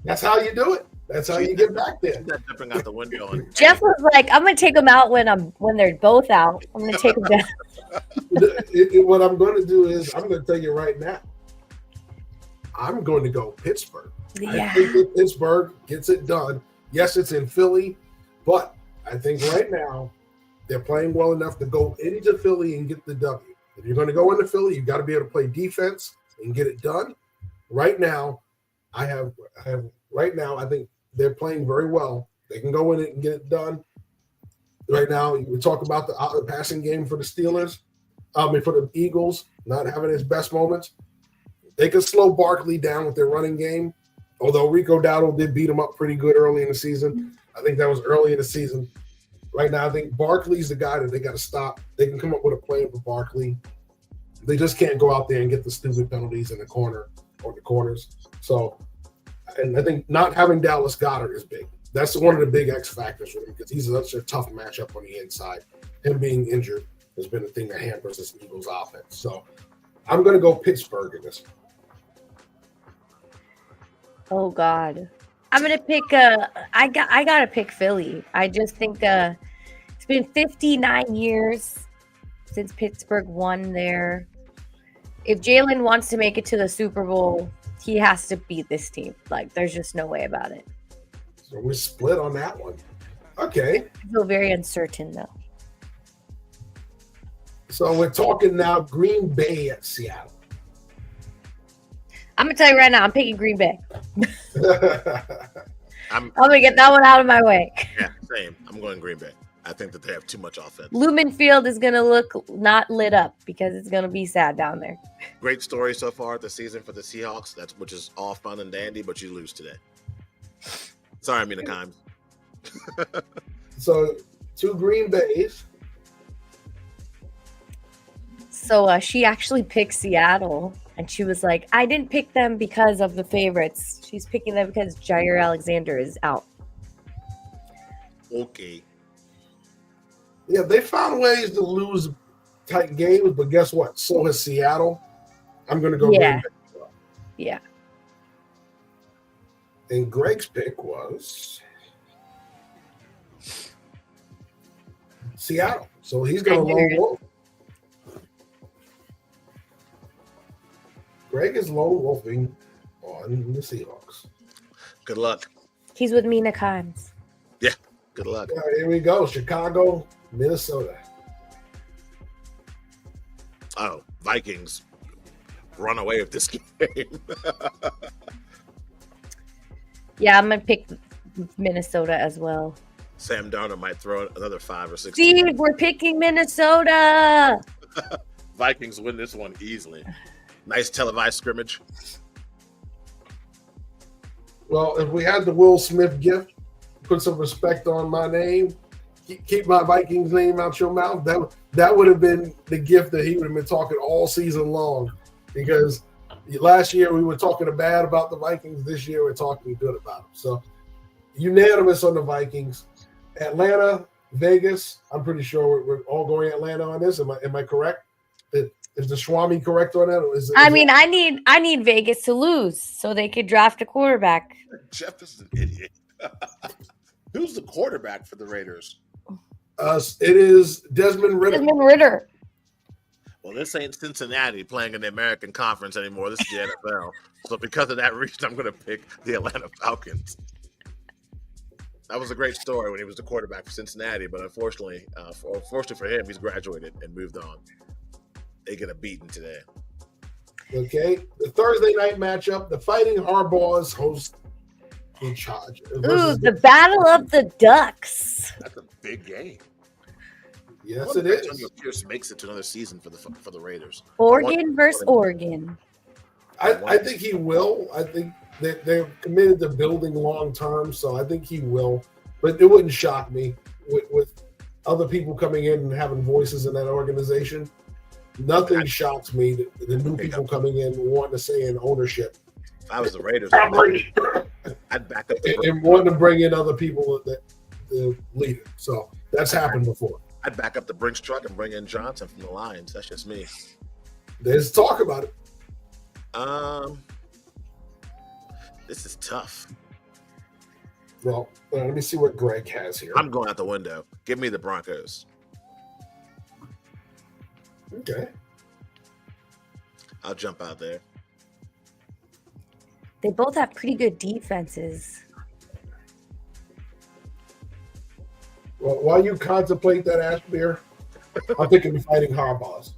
That's how you do it. That's how you get back there. She's not jumping out the window. Jeff was like, "I'm gonna take them out when they're both out. I'm gonna take them down." What I'm going to do is I'm going to tell you right now. I'm going to go Pittsburgh. Yeah. I think that Pittsburgh gets it done. Yes, it's in Philly, but I think right now they're playing well enough to go into Philly and get the W. If you're going to go into Philly, you've got to be able to play defense and get it done. Right now, I think they're playing very well. They can go in it and get it done. Right now, we talk about the passing game for the Steelers. For the Eagles, not having his best moments. They could slow Barkley down with their running game. Although Rico Dowdle did beat him up pretty good early in the season. I think that was early in the season. Right now, I think Barkley's the guy that they got to stop. They can come up with a plan for Barkley. They just can't go out there and get the stupid penalties in the corner or the corners. So, and I think not having Dallas Goedert is big. That's one of the big X factors for him because he's such a tough matchup on the inside. Him being injured has been the thing that hampers this Eagles offense. So I'm going to go Pittsburgh in this one. Oh God, I'm gonna pick. I gotta pick Philly. I just think it's been 59 years since Pittsburgh won there. If Jalen wants to make it to the Super Bowl, he has to beat this team. Like, there's just no way about it. So we're split on that one. Okay. I feel very uncertain though. So we're talking now Green Bay at Seattle. I'm gonna tell you right now, I'm picking Green Bay. I'm gonna get that one out of my way. Yeah, same. I'm going Green Bay. I think that they have too much offense. Lumen Field is gonna look not lit up because it's gonna be sad down there. Great story so far this season for the Seahawks. Which is all fun and dandy, but you lose today. Sorry, Mina Kimes. So 2 Green Bays. So she actually picked Seattle, and she was like, I didn't pick them because of the favorites. She's picking them because Jair Alexander is out. Okay. Yeah, they found ways to lose tight games, but guess what? So has Seattle. I'm going to go Yeah. Green Bay. Yeah. And Greg's pick was Seattle. So he's going to lone wolf. Greg is lone wolfing on the Seahawks. Good luck. He's with Mina Kimes. Yeah, good luck. All right, here we go. Chicago, Minnesota. Oh, Vikings run away with this game. Yeah, I'm going to pick Minnesota as well. Sam Darnold might throw another 5 or 6. Steve, we're picking Minnesota. Vikings win this one easily. Nice televised scrimmage. Well, if we had the Will Smith gift, put some respect on my name, keep my Vikings name out your mouth, that would have been the gift that he would have been talking all season long. Because last year we were talking bad about the Vikings. This year we're talking good about them. So unanimous on the Vikings. Atlanta, Vegas, I'm pretty sure we're all going Atlanta on this. Am I correct? Is the Swami correct on that? Or I need Vegas to lose so they could draft a quarterback. Jeff is an idiot. Who's the quarterback for the Raiders? It is Desmond Ridder. Desmond Ridder. Well, this ain't Cincinnati playing in the American Conference anymore. This is the NFL. So because of that reason, I'm going to pick the Atlanta Falcons. That was a great story when he was the quarterback for Cincinnati, but unfortunately for him, he's graduated and moved on. They get a beating today. Okay. The Thursday night matchup, the Fighting Harbaughs host the Chargers. Ooh, the Battle of the Ducks. That's a big game. Yes, it is. Antonio Pierce makes it to another season for the Raiders. Oregon versus Oregon. I think he will. I think that they're committed to building long term, so I think he will. But it wouldn't shock me with other people coming in and having voices in that organization. Nothing shocks me that the new people coming in wanting to say in ownership. If I was the Raiders, I'd back up and wanting to bring in other people that lead it. So that's happened before. I'd back up the Brinks truck and bring in Johnson from the Lions. That's just me. There's talk about it. This is tough. Well, let me see what Greg has here. I'm going out the window. Give me the Broncos. Okay. I'll jump out there. They both have pretty good defenses. Well, while you contemplate that, Ashmere, I'm thinking of Fighting Harbaugh's.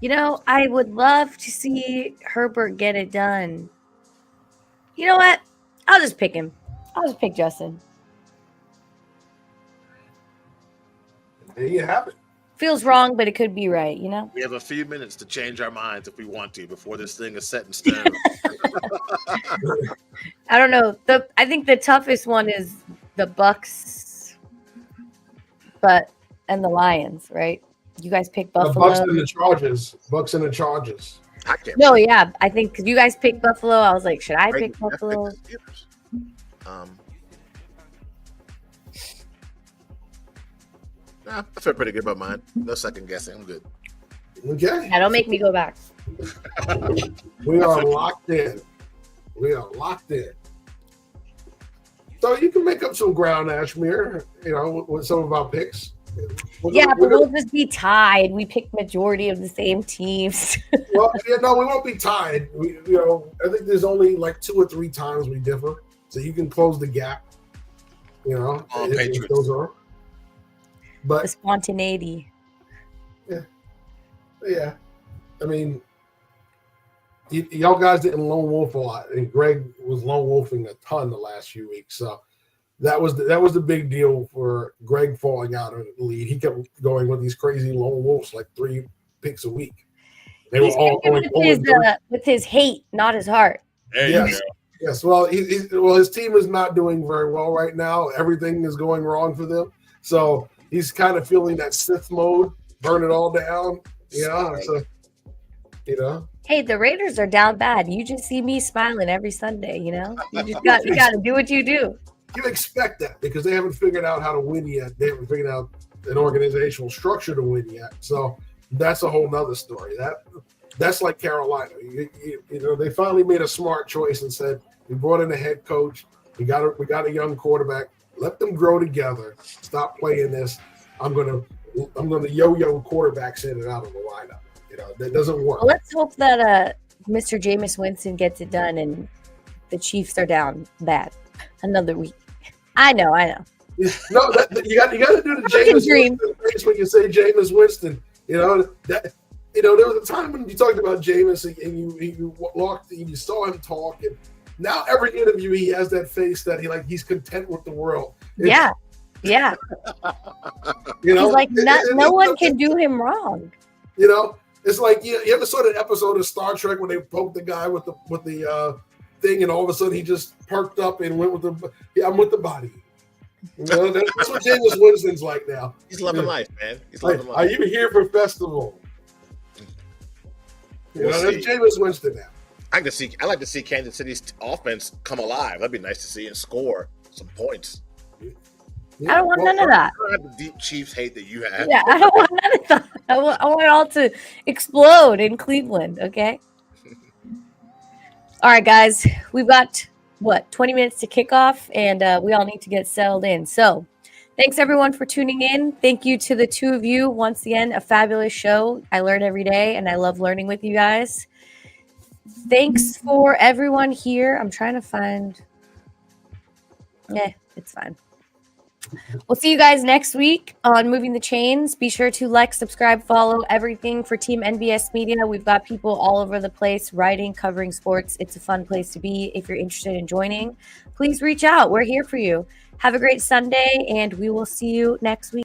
You know, I would love to see Herbert get it done. You know what? I'll just pick him. I'll just pick Justin. There you have it. Feels wrong, but it could be right, you know? We have a few minutes to change our minds if we want to before this thing is set in stone. I don't know. I think the toughest one is the Bucks, and the Lions, right? You guys pick Buffalo. The Bucks and the Chargers. Bucks and the Chargers. I can't. No, yeah. I think because you guys picked Buffalo, I was like, should I pick Buffalo? I feel pretty good about mine. No second guessing. I'm good. Okay. Yeah, don't make me go back. We are locked in. We are locked in. So you can make up some ground, Ashmere, with some of our picks. We'll just be tied. We picked majority of the same teams. Well, we won't be tied. I think there's only like 2 or 3 times we differ, so you can close the gap. If those are. But the spontaneity. Yeah. I mean, y'all guys didn't lone wolf a lot, and Greg was lone wolfing a ton the last few weeks. So that was the big deal for Greg falling out of the lead. He kept going with these crazy lone wolves, like 3 picks a week. They were all going with his hate, not his heart. Yes. Well, his team is not doing very well right now. Everything is going wrong for them. So he's kind of feeling that Sith mode, burn it all down. Hey, the Raiders are down bad. You just see me smiling every Sunday. You just got to do what you do. You expect that because they haven't figured out how to win yet. They haven't figured out an organizational structure to win yet. So that's a whole nother story. That's like Carolina. They finally made a smart choice and said, we brought in a head coach. We got a young quarterback. Let them grow together. Stop playing this. I'm gonna yo-yo quarterbacks in and out of the lineup. That doesn't work. Well, let's hope that Mr. Jameis Winston gets it done and the Chiefs are down bad another week. I know. No, you got to do the Jameis Winston face when you say Jameis Winston. There was a time when you talked about Jameis and you saw him talk, and now every interview he has that face that he's content with the world. Yeah. He's like no one can do him wrong. It's like you ever saw that episode of Star Trek when they poked the guy with the thing, and all of a sudden he just perked up and went with I'm with the body. That's what Jameis Winston's like now. He's loving life, man. He's loving life. Are you here for festival? That's Jameis Winston now. I like to see Kansas City's offense come alive. That'd be nice to see and score some points. I don't want none of that. I don't have the deep Chiefs hate that you have. Yeah, I don't want none of that. I want it all to explode in Cleveland, okay? All right, guys. We've got, 20 minutes to kick off, and we all need to get settled in. So thanks, everyone, for tuning in. Thank you to the 2 of you. Once again, a fabulous show. I learn every day, and I love learning with you guys. Thanks for everyone here. I'm trying to find... it's fine. We'll see you guys next week on Moving the Chains. Be sure to like, subscribe, follow everything for Team NBS Media. We've got people all over the place writing, covering sports. It's a fun place to be. If you're interested in joining, please reach out. We're here for you. Have a great Sunday, and we will see you next week.